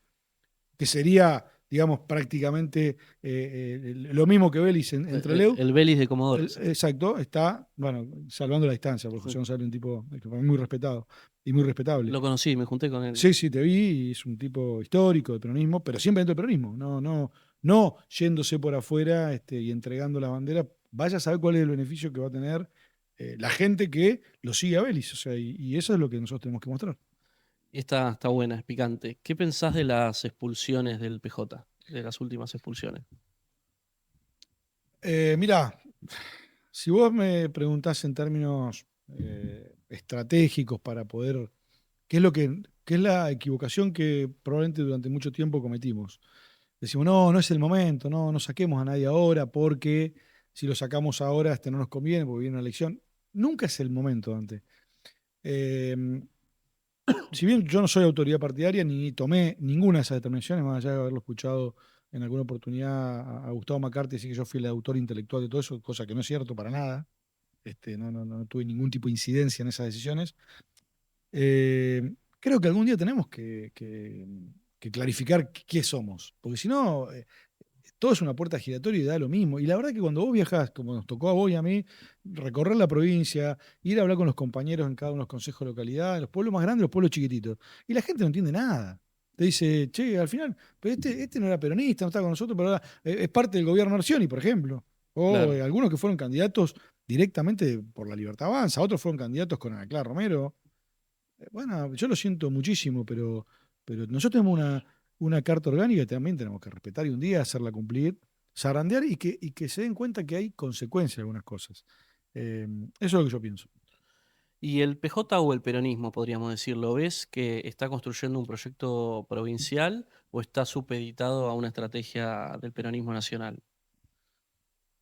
que sería, digamos, prácticamente lo mismo que Belis en Trelew. El Vélez de Comodoro. Sí. Exacto, está, bueno, salvando la distancia, porque José González es un tipo que para mí muy respetado y muy respetable. Lo conocí, me junté con él. Sí, sí, te vi, y es un tipo histórico del peronismo, pero siempre dentro del peronismo, no yéndose por afuera y entregando la bandera. Vaya a saber cuál es el beneficio que va a tener la gente que lo sigue a Belis, o sea, y eso es lo que nosotros tenemos que mostrar. Está buena, es picante. ¿Qué pensás de las expulsiones del PJ? De las últimas expulsiones. Mirá, si vos me preguntás en términos estratégicos para poder, qué es la equivocación que probablemente durante mucho tiempo cometimos? Decimos, no es el momento, no saquemos a nadie ahora porque si lo sacamos ahora no nos conviene porque viene una elección. Nunca es el momento antes. Eh, si bien yo no soy autoridad partidaria ni tomé ninguna de esas determinaciones, más allá de haberlo escuchado en alguna oportunidad a Gustavo McCarthy decir que yo fui el autor intelectual de todo eso, cosa que no es cierto para nada. No tuve ningún tipo de incidencia en esas decisiones. Creo que algún día tenemos que clarificar qué somos, porque si no, todo es una puerta giratoria y da lo mismo. Y la verdad que cuando vos viajás, como nos tocó a vos y a mí, recorrer la provincia, ir a hablar con los compañeros en cada uno de los consejos de localidad, en los pueblos más grandes, los pueblos chiquititos, y la gente no entiende nada. te dice, che, al final, pero este no era peronista, no estaba con nosotros, pero ahora es parte del gobierno Arcioni, por ejemplo. O Claro. algunos que fueron candidatos directamente por la Libertad Avanza, otros fueron candidatos con Ana Clara Romero. Bueno, yo lo siento muchísimo, pero nosotros tenemos una carta orgánica que también tenemos que respetar y un día hacerla cumplir, zarandear y que se den cuenta que hay consecuencias de algunas cosas. Eso es lo que yo pienso. ¿Y el PJ o el peronismo, podríamos decirlo, ves que está construyendo un proyecto provincial o está supeditado a una estrategia del peronismo nacional?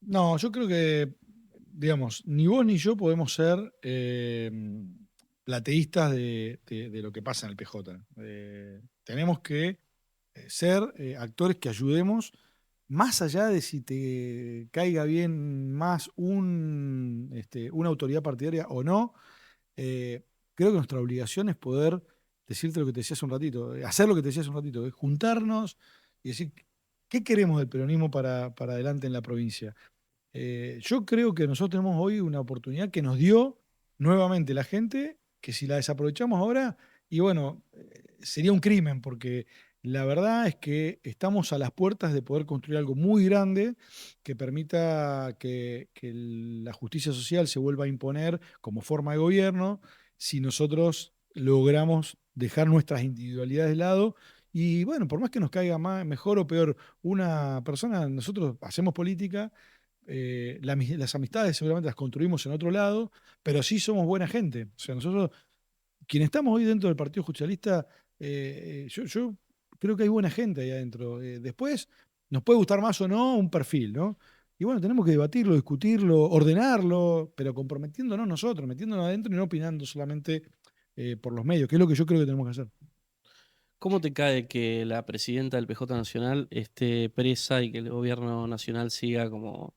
No, yo creo que, digamos, ni vos ni yo podemos ser plateístas de lo que pasa en el PJ. Tenemos que ser actores que ayudemos, más allá de si te caiga bien más una autoridad partidaria o no. Creo que nuestra obligación es poder decirte lo que te decía hace un ratito, hacer lo que te decía hace un ratito, es juntarnos y decir qué queremos del peronismo para adelante en la provincia. Yo creo que nosotros tenemos hoy una oportunidad que nos dio nuevamente la gente, que si la desaprovechamos ahora, y bueno, sería un crimen, porque la verdad es que estamos a las puertas de poder construir algo muy grande que permita que la justicia social se vuelva a imponer como forma de gobierno, si nosotros logramos dejar nuestras individualidades de lado. Y bueno, por más que nos caiga más, mejor o peor una persona, nosotros hacemos política, las amistades seguramente las construimos en otro lado, pero sí somos buena gente. O sea, nosotros, quienes estamos hoy dentro del Partido Justicialista, yo creo que hay buena gente ahí adentro. Después, nos puede gustar más o no un perfil, ¿no? Y bueno, tenemos que debatirlo, discutirlo, ordenarlo, pero comprometiéndonos nosotros, metiéndonos adentro y no opinando solamente por los medios, que es lo que yo creo que tenemos que hacer. ¿Cómo te cae que la presidenta del PJ Nacional esté presa y que el gobierno nacional siga como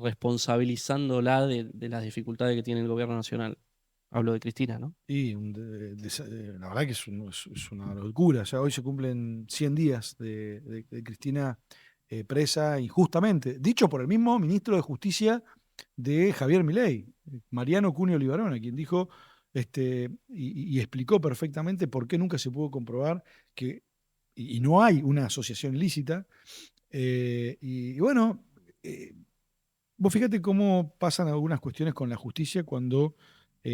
responsabilizándola de las dificultades que tiene el gobierno nacional? Hablo de Cristina, ¿no? Y la verdad que es una locura. O sea, hoy se cumplen 100 días de Cristina presa injustamente, dicho por el mismo ministro de Justicia de Javier Milei, Mariano Cunio Libarona, quien dijo y explicó perfectamente por qué nunca se pudo comprobar que, y no hay una asociación ilícita. Y bueno, eh, vos fíjate cómo pasan algunas cuestiones con la justicia cuando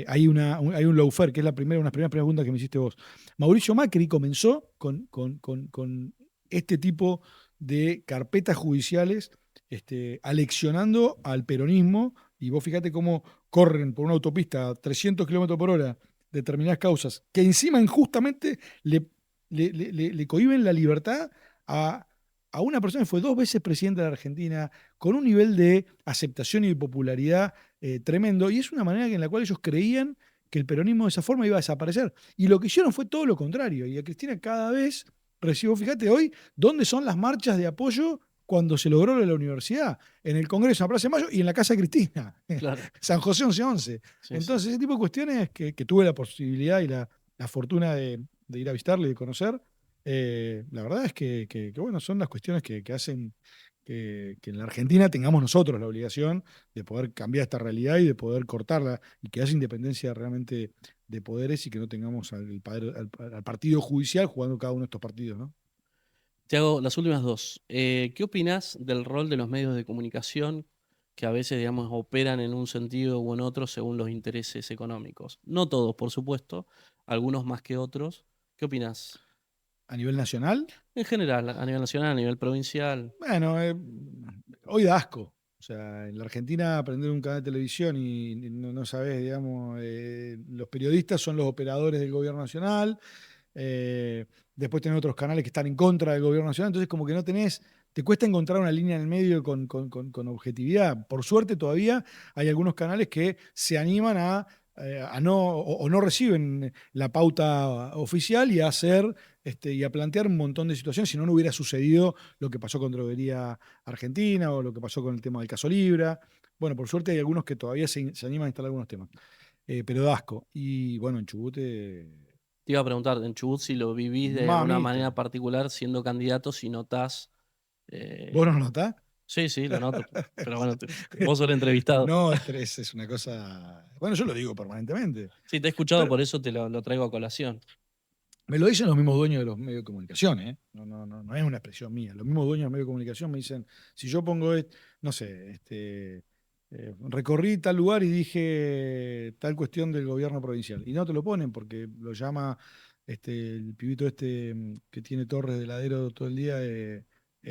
hay un lawfare, que es una de las primeras preguntas que me hiciste vos. Mauricio Macri comenzó con este tipo de carpetas judiciales, aleccionando al peronismo, y vos fíjate cómo corren por una autopista a 300 kilómetros por hora determinadas causas, que encima injustamente le cohíben la libertad a, a una persona que fue 2 veces presidenta de la Argentina, con un nivel de aceptación y de popularidad tremendo, y es una manera en la cual ellos creían que el peronismo de esa forma iba a desaparecer. Y lo que hicieron fue todo lo contrario, y a Cristina cada vez recibo, fíjate hoy, ¿dónde son las marchas de apoyo cuando se logró lo de la universidad? En el Congreso, en la Plaza de Mayo y en la Casa de Cristina, Claro, San José 1111. sí, sí. Entonces, ese tipo de cuestiones que tuve la posibilidad y la fortuna de ir a visitarle y de conocer, la verdad es bueno, son las cuestiones que hacen que en la Argentina tengamos nosotros la obligación de poder cambiar esta realidad y de poder cortarla y que haya independencia realmente de poderes y que no tengamos al partido judicial jugando cada uno de estos partidos, ¿no? Te hago las últimas dos. ¿Qué opinas del rol de los medios de comunicación que a veces, digamos, operan en un sentido u en otro según los intereses económicos? No todos, por supuesto, algunos más que otros. ¿Qué opinas? A nivel nacional, En general, a nivel nacional, a nivel provincial. bueno, hoy da asco. O sea, en la Argentina aprender un canal de televisión y no sabés, digamos, los periodistas son los operadores del gobierno nacional. eh, Después tenés otros canales que están en contra del gobierno nacional, entonces como que no tenés, te cuesta encontrar una línea en el medio con objetividad. Por suerte todavía hay algunos canales que se animan a no, o no reciben la pauta oficial y a hacer y a plantear un montón de situaciones, si no, no hubiera sucedido lo que pasó con Droguería Argentina o lo que pasó con el tema del caso Libra. Bueno, por suerte hay algunos que todavía se animan a instalar algunos temas, pero da asco. Y bueno, en Chubut, Te iba a preguntar, en Chubut, si lo vivís de alguna mamita. manera particular siendo candidato, si notás. ¿Vos eh, no lo notás? sí, sí, lo noto. Pero bueno, vos sos el entrevistado. No, estrés es una cosa. Bueno, yo lo digo permanentemente. Sí, te he escuchado, Pero, por eso te lo traigo a colación. Me lo dicen los mismos dueños de los medios de comunicación, ¿eh? No es una expresión mía. Los mismos dueños de los medios de comunicación me dicen, si yo pongo, no sé, recorrí tal lugar y dije tal cuestión del gobierno provincial. Y no te lo ponen porque lo llama el pibito que tiene torres de heladero todo el día,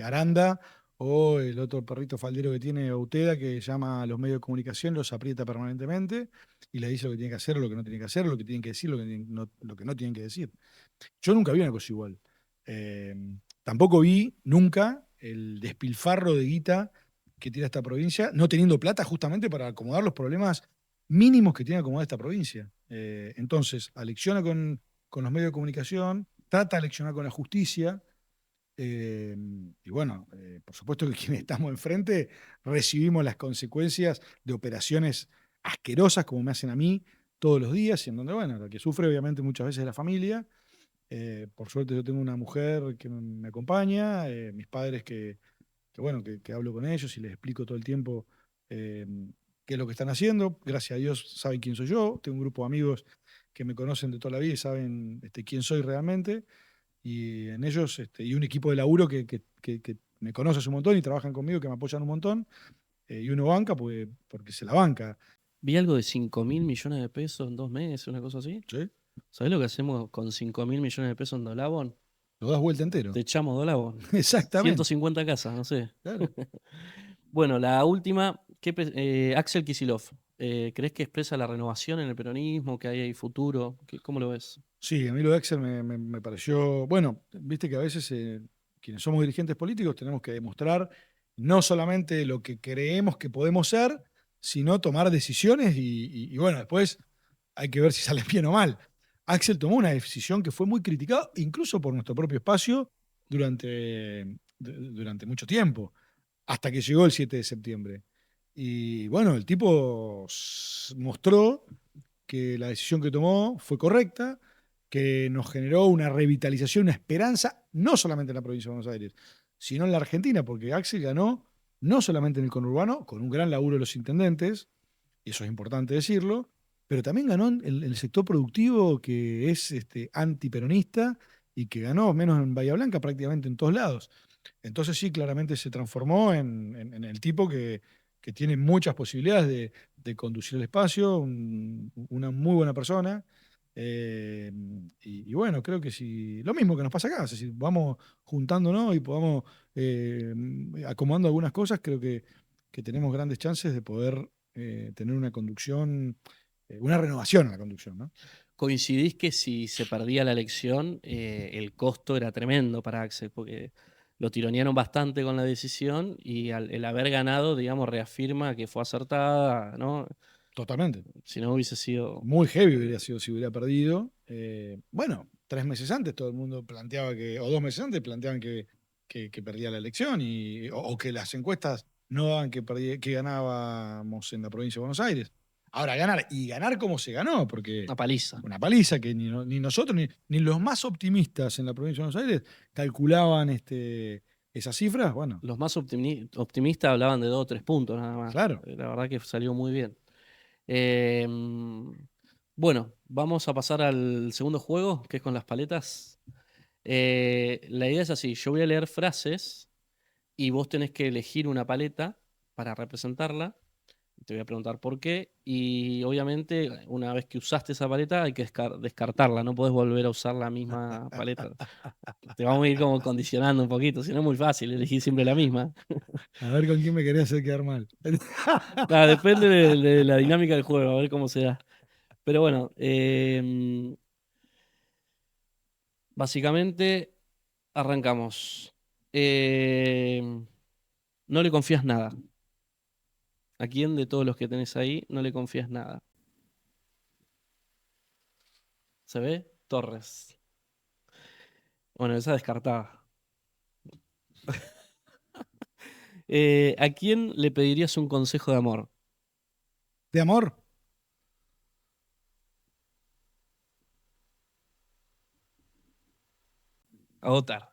Aranda, o el otro perrito faldero que tiene Auteda, que llama a los medios de comunicación, los aprieta permanentemente y les dice lo que tienen que hacer, lo que no tienen que hacer, lo que tienen que decir, lo que no tienen que decir. Yo nunca vi una cosa igual. Eh, Tampoco vi nunca el despilfarro de guita que tiene esta provincia, no teniendo plata justamente para acomodar los problemas mínimos que tiene que acomodar esta provincia. Entonces, alecciona con los medios de comunicación, trata de aleccionar con la justicia. Y bueno, por supuesto que quienes estamos enfrente recibimos las consecuencias de operaciones asquerosas como me hacen a mí todos los días, y en donde, bueno, la que sufre obviamente muchas veces es la familia. Por suerte yo tengo una mujer que me acompaña, mis padres bueno, que hablo con ellos y les explico todo el tiempo eh, qué es lo que están haciendo. Gracias a Dios saben quién soy yo. Tengo un grupo de amigos que me conocen de toda la vida y saben quién soy realmente. Y en ellos, y un equipo de laburo que me conoce hace un montón y trabajan conmigo, que me apoyan un montón. Y uno banca porque se la banca. Vi algo de 5.000 millones de pesos en 2 meses, una cosa así. ¿Sí? ¿Sabés lo que hacemos con 5.000 millones de pesos en Dolabón? Lo das vuelta entero. Te echamos Dolabón. Exactamente. 150 casas, no sé. Claro. Bueno, la última, Axel Kicillof. ¿Crees que expresa la renovación en el peronismo, que hay futuro? ¿Cómo lo ves? Sí, a mí lo de Excel me pareció, bueno, viste que a veces quienes somos dirigentes políticos tenemos que demostrar no solamente lo que creemos que podemos ser, sino tomar decisiones y bueno, después hay que ver si sale bien o mal. Axel tomó una decisión que fue muy criticada, incluso por nuestro propio espacio, durante mucho tiempo, hasta que llegó el 7 de septiembre. Y bueno, el tipo mostró que la decisión que tomó fue correcta, que nos generó una revitalización, una esperanza, no solamente en la provincia de Buenos Aires, sino en la Argentina, porque Axel ganó no solamente en el conurbano, con un gran laburo de los intendentes, y eso es importante decirlo, pero también ganó en el sector productivo que es antiperonista y que ganó, menos en Bahía Blanca, prácticamente en todos lados. Entonces sí, claramente se transformó en el tipo que tiene muchas posibilidades de conducir el espacio, una muy buena persona. eh, y bueno, creo que si lo mismo que nos pasa acá, si vamos juntándonos y podamos acomodando algunas cosas, creo que tenemos grandes chances de poder tener una conducción, una renovación en la conducción, ¿no? ¿Coincidís que si se perdía la elección, el costo era tremendo para Axel? Porque lo tironearon bastante con la decisión y el haber ganado, digamos, reafirma que fue acertada, ¿no? Totalmente. Si no hubiese sido... Muy heavy hubiera sido si hubiera perdido. Bueno, 3 meses antes todo el mundo planteaba o 2 meses antes planteaban que perdía la elección o que las encuestas no daban que ganábamos en la provincia de Buenos Aires. Ahora, ganar como se ganó, porque Una paliza. una paliza que ni nosotros ni los más optimistas en la provincia de Buenos Aires calculaban esas cifras. Bueno, Los más optimistas hablaban de 2 o 3 puntos nada más. claro. La verdad que salió muy bien. Eh, bueno, vamos a pasar al segundo juego, que es con las paletas. La idea es así, yo voy a leer frases y vos tenés que elegir una paleta para representarla. Te voy a preguntar por qué. Y obviamente, una vez que usaste esa paleta, hay que descartarla. No podés volver a usar la misma paleta. Te vamos a ir como condicionando un poquito. Si no es muy fácil, elegir siempre la misma. A ver con quién me quería hacer quedar mal. Depende de la dinámica del juego, a ver cómo se da. Pero bueno, básicamente arrancamos. Em, no le confías nada. ¿A quién de todos los que tenés ahí no le confías nada? ¿Se ve? Torres. Bueno, esa descartada. ¿A quién le pedirías un consejo de amor? De amor. A Otar.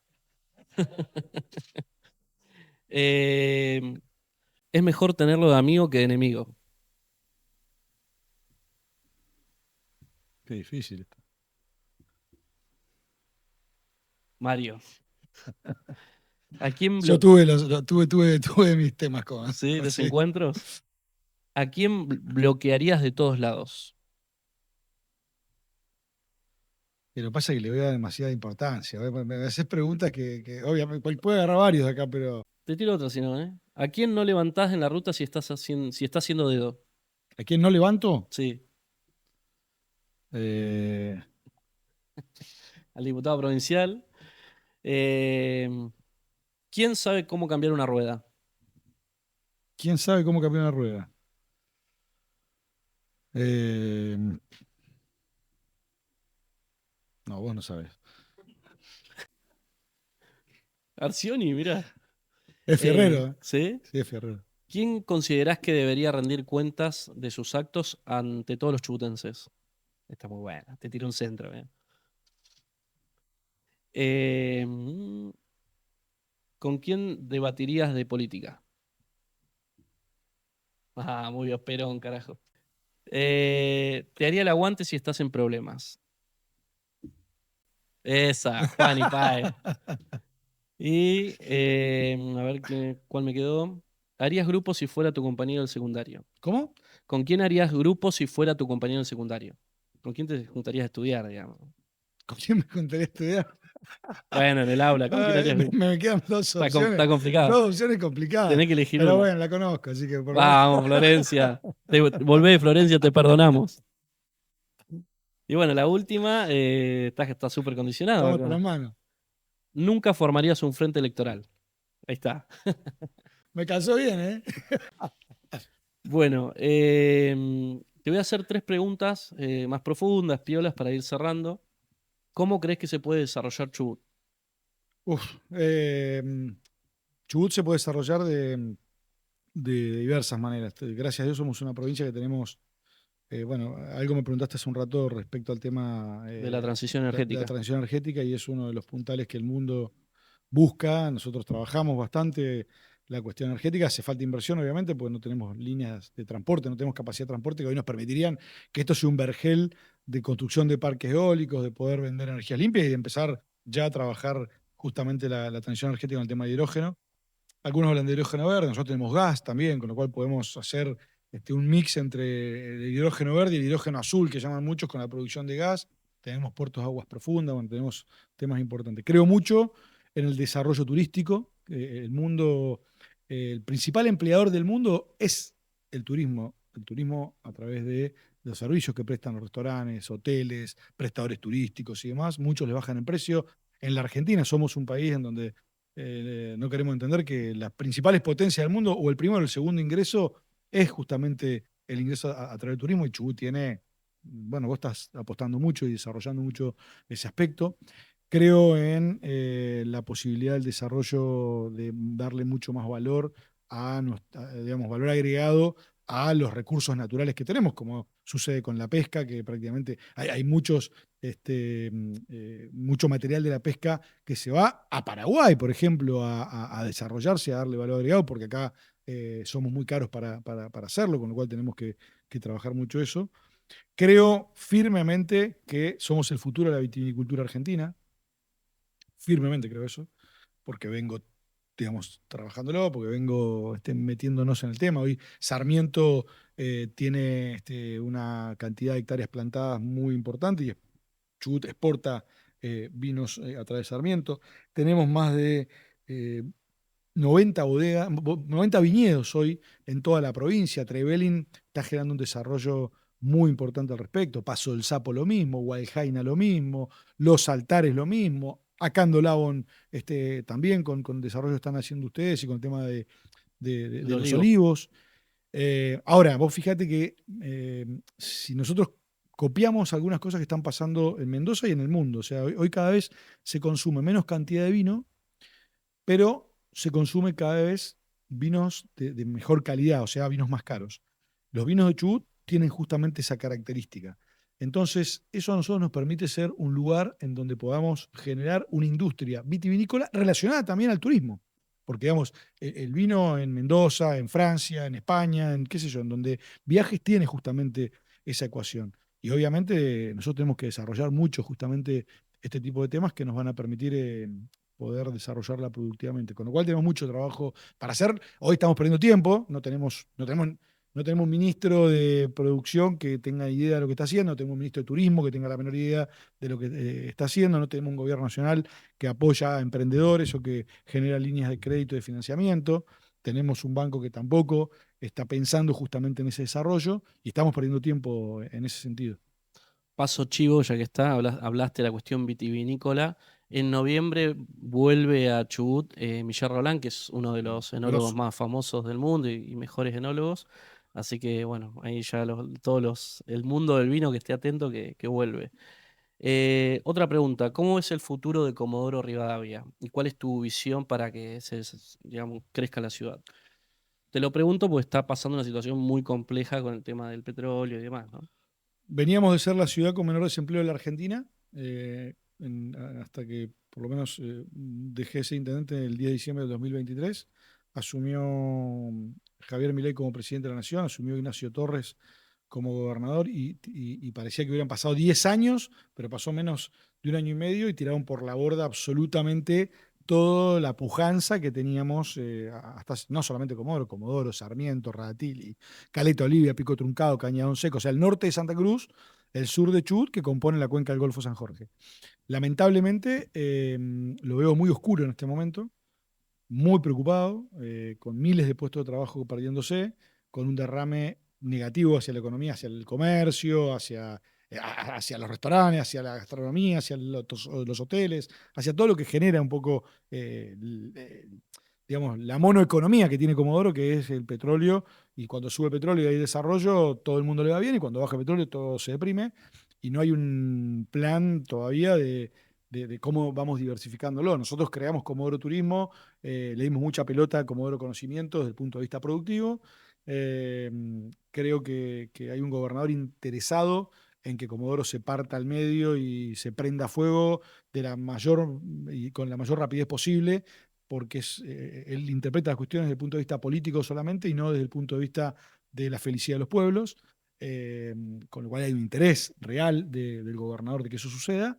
Eh, es mejor tenerlo de amigo que de enemigo. Qué difícil esto. Mario. ¿A quién Yo tuve mis temas sí, sí. desencuentros? ¿A quién bloquearías de todos lados? Pero lo que pasa es que le voy a dar demasiada importancia. Me haces preguntas que obviamente puede agarrar varios de acá, pero Te tiro otra, si no, ¿eh? ¿A quién no levantás en la ruta si estás haciendo dedo? ¿a quién no levanto? Sí, Eh, al diputado provincial. Eh, ¿Quién sabe cómo cambiar una rueda? ¿Quién sabe cómo cambiar una rueda? Eh, no, vos no sabés. Arcioni, mira. Es Fierrero, ¿eh? ¿Sí? Sí, es Fierrero. ¿Quién considerás que debería rendir cuentas de sus actos ante todos los chubutenses? Está muy buena. Te tiro un centro, ¿eh? Eh, mm, ¿Con quién debatirías de política? Ah, muy Perón, carajo. Te haría el aguante si estás en problemas. Esa, Juan y Pae. Y a ver cuál me quedó. ¿Harías grupo si fuera tu compañero del secundario? ¿Cómo? ¿Con quién harías grupo si fuera tu compañero del secundario? ¿Con quién te juntarías a estudiar, digamos? ¿Con quién me contaría estudiar? Bueno, en el aula, ¿con quién Ay, harías grupo? me quedan dos opciones. Está complicado. Dos opciones complicadas. Tenés que elegir Pero una. bueno, la conozco, así que por lo menos Vamos, Florencia. Volvé, Florencia, te perdonamos. Y bueno, la última, está súper condicionado estamos con las acá. manos. Nunca formarías un frente electoral. Ahí está. Me calzó bien, ¿eh? Bueno, te voy a hacer tres preguntas más profundas, piolas, para ir cerrando. ¿Cómo crees que se puede desarrollar Chubut? Uf, Chubut se puede desarrollar de diversas maneras. Gracias a Dios somos una provincia que tenemos, bueno, algo me preguntaste hace un rato respecto al tema De la transición de la energética. transición energética y es uno de los puntales que el mundo busca. Nosotros trabajamos bastante la cuestión energética. Hace falta inversión, obviamente, porque no tenemos líneas de transporte, no tenemos capacidad de transporte que hoy nos permitirían que esto sea un vergel de construcción de parques eólicos, de poder vender energías limpias y de empezar ya a trabajar justamente la transición energética en el tema de hidrógeno. Algunos hablan de hidrógeno verde, nosotros tenemos gas también, con lo cual podemos hacer un mix entre el hidrógeno verde y el hidrógeno azul, que llaman muchos con la producción de gas. Tenemos puertos de aguas profundas, bueno, tenemos temas importantes. Creo mucho en el desarrollo turístico. El principal empleador del mundo es el turismo a través de los servicios que prestan los restaurantes, hoteles, prestadores turísticos y demás. Muchos le bajan el precio. En la Argentina somos un país en donde no queremos entender que las principales potencias del mundo, o el primero o el segundo ingreso, es justamente el ingreso a través del turismo, y Chubut tiene, bueno, vos estás apostando mucho y desarrollando mucho ese aspecto. Creo en la posibilidad del desarrollo de darle mucho más valor digamos, valor agregado a los recursos naturales que tenemos, como sucede con la pesca, que prácticamente hay mucho material de la pesca que se va a Paraguay, por ejemplo, a desarrollarse, a darle valor agregado, porque acá somos muy caros para hacerlo, con lo cual tenemos que trabajar mucho eso. Creo firmemente que somos el futuro de la vitivinicultura argentina, firmemente creo eso, porque vengo, digamos, trabajándolo, porque vengo metiéndonos en el tema. Hoy Sarmiento tiene una cantidad de hectáreas plantadas muy importante y Chubut exporta vinos a través de Sarmiento. Tenemos más de 90 bodegas, 90 viñedos hoy en toda la provincia. Trevelin está generando un desarrollo muy importante al respecto. Paso del Sapo lo mismo, Hualjaina lo mismo, Los Altares lo mismo. Acá en Dolabón también con desarrollo están haciendo ustedes y con el tema El de los olivo. olivos. Ahora, vos fíjate que si nosotros copiamos algunas cosas que están pasando en Mendoza y en el mundo, o sea, hoy cada vez se consume menos cantidad de vino, pero se consume cada vez vinos de mejor calidad, o sea, vinos más caros. Los vinos de Chubut tienen justamente esa característica. Entonces, eso a nosotros nos permite ser un lugar en donde podamos generar una industria vitivinícola relacionada también al turismo. Porque, digamos, el vino en Mendoza, en Francia, en España, en qué sé yo, en donde viajes tiene justamente esa ecuación. Y obviamente nosotros tenemos que desarrollar mucho justamente este tipo de temas que nos van a permitir poder desarrollarla productivamente. Con lo cual tenemos mucho trabajo para hacer. Hoy estamos perdiendo tiempo, no tenemos un ministro de producción que tenga idea de lo que está haciendo, no tenemos un ministro de turismo que tenga la menor idea de lo que está haciendo, no tenemos un gobierno nacional que apoya a emprendedores o que genera líneas de crédito y de financiamiento. Tenemos un banco que tampoco está pensando justamente en ese desarrollo y estamos perdiendo tiempo en ese sentido. Paso chivo, ya que está, hablaste de la cuestión vitivinícola. En noviembre vuelve a Chubut Michel Roland, que es uno de los enólogos Grosso. más famosos del mundo y mejores enólogos. Así que bueno, ahí ya el mundo del vino que esté atento que vuelve. Otra pregunta, ¿cómo es el futuro de Comodoro Rivadavia? ¿Y cuál es tu visión para que digamos, crezca la ciudad? Te lo pregunto porque está pasando una situación muy compleja con el tema del petróleo y demás, ¿no? Veníamos de ser la ciudad con menor desempleo de la Argentina, hasta que por lo menos dejé de ser intendente el 10 de diciembre del 2023. Asumió Javier Milei como presidente de la Nación, asumió Ignacio Torres como gobernador y parecía que hubieran pasado 10 años, pero pasó menos de un año y medio y tiraron por la borda absolutamente toda la pujanza que teníamos, hasta no solamente Comodoro, Sarmiento, Radatili, Caleta Olivia, Pico Truncado, Cañadón Seco, o sea, el norte de Santa Cruz, el sur de Chubut, que compone la cuenca del Golfo San Jorge. Lamentablemente, lo veo muy oscuro en este momento, muy preocupado, con miles de puestos de trabajo perdiéndose, con un derrame negativo hacia la economía, hacia el comercio, hacia los restaurantes, hacia la gastronomía, hacia los hoteles, hacia todo lo que genera un poco, digamos, la monoeconomía que tiene Comodoro, que es el petróleo, y cuando sube el petróleo y hay desarrollo, todo el mundo le va bien, y cuando baja el petróleo todo se deprime, y no hay un plan todavía de cómo vamos diversificándolo. Nosotros creamos Comodoro Turismo, le dimos mucha pelota a Comodoro Conocimiento desde el punto de vista productivo. Eh, Creo que hay un gobernador interesado en que Comodoro se parta al medio y se prenda fuego y con la mayor rapidez posible, porque él interpreta las cuestiones desde el punto de vista político solamente y no desde el punto de vista de la felicidad de los pueblos, eh, con lo cual hay un interés real del gobernador de que eso suceda,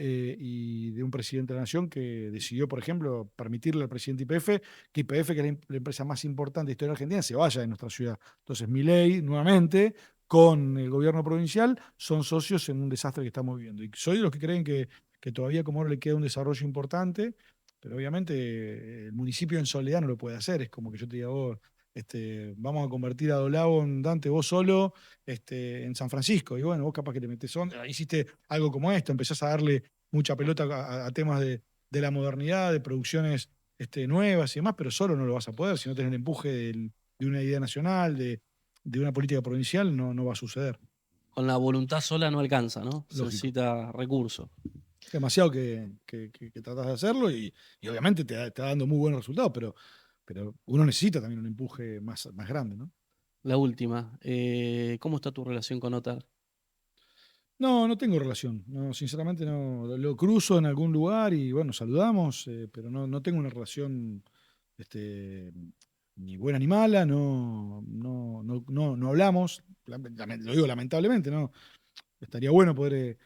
y de un presidente de la Nación que decidió, por ejemplo, permitirle al presidente YPF que YPF, que es la empresa más importante de la historia argentina, se vaya de nuestra ciudad. Entonces, Milei, nuevamente, con el gobierno provincial, son socios en un desastre que estamos viviendo. Y soy de los que creen que todavía a Comodoro le queda un desarrollo importante, pero obviamente el municipio en soledad no lo puede hacer. Es como que yo te diga, vos, vamos a convertir a Dolabo en Dante vos solo, en San Francisco. Y bueno, vos capaz que te metés hiciste algo como esto, empezás a darle mucha pelota a temas de la modernidad, de producciones nuevas y demás, pero solo no lo vas a poder. Si no tenés el empuje de una idea nacional, de una política provincial, no va a suceder. Con la voluntad sola no alcanza, ¿no? Se Lógico. necesita recursos. Demasiado que tratás de hacerlo y obviamente te va dando muy buenos resultados, pero uno necesita también un empuje más grande, ¿no? La última, ¿cómo está tu relación con Otar? No tengo relación. No, sinceramente no. Lo cruzo en algún lugar y bueno, saludamos, pero no tengo una relación, este, ni buena ni mala, no hablamos. Lo digo lamentablemente, ¿no? Estaría bueno poder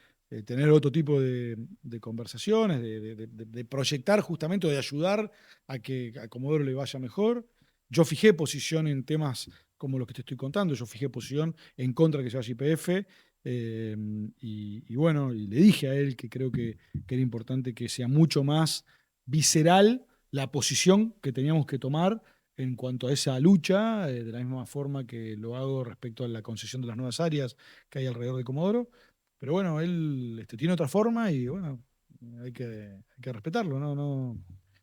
tener otro tipo de conversaciones, de proyectar justamente o de ayudar a que a Comodoro le vaya mejor. Yo fijé posición en temas como los que te estoy contando, yo fijé posición en contra de que se vaya YPF, y bueno, y le dije a él que creo que era importante que sea mucho más visceral la posición que teníamos que tomar en cuanto a esa lucha, de la misma forma que lo hago respecto a la concesión de las nuevas áreas que hay alrededor de Comodoro. Pero bueno, él tiene otra forma y bueno, hay que respetarlo.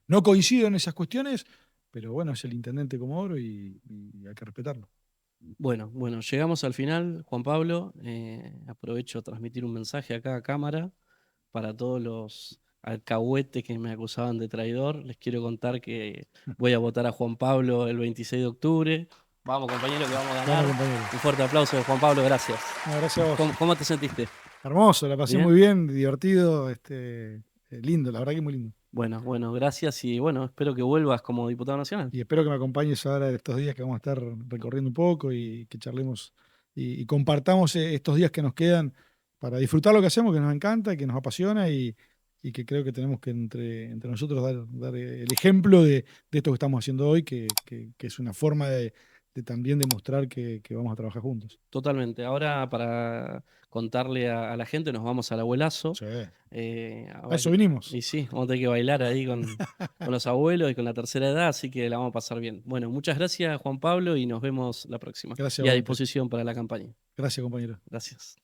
No coincido en esas cuestiones, pero bueno, es el intendente de Comodoro y hay que respetarlo. Bueno, llegamos al final, Juan Pablo. Aprovecho a transmitir un mensaje acá a cámara para todos los alcahuetes que me acusaban de traidor. Les quiero contar que voy a votar a Juan Pablo el 26 de octubre. Vamos, compañero, que vamos a ganar. Bueno, compañero. Un fuerte aplauso, Juan Pablo, gracias. No, gracias a vos. ¿Cómo te sentiste? Hermoso, la pasé ¿Bien? muy bien, divertido, lindo, la verdad que muy lindo. Bueno, gracias y bueno, espero que vuelvas como diputado nacional. Y espero que me acompañes ahora estos días que vamos a estar recorriendo un poco y que charlemos y compartamos estos días que nos quedan para disfrutar lo que hacemos, que nos encanta, que nos apasiona y que creo que tenemos que entre nosotros dar el ejemplo de esto que estamos haciendo hoy, que es una forma de también demostrar que vamos a trabajar juntos. Totalmente. Ahora para contarle a la gente nos vamos al abuelazo. Sí. A Ahora eso vinimos. y sí, vamos a tener que bailar ahí con los abuelos y con la tercera edad, así que la vamos a pasar bien. Bueno, muchas gracias Juan Pablo y nos vemos la próxima. Gracias, Y a Walter. disposición para la campaña. Gracias, compañero. Gracias.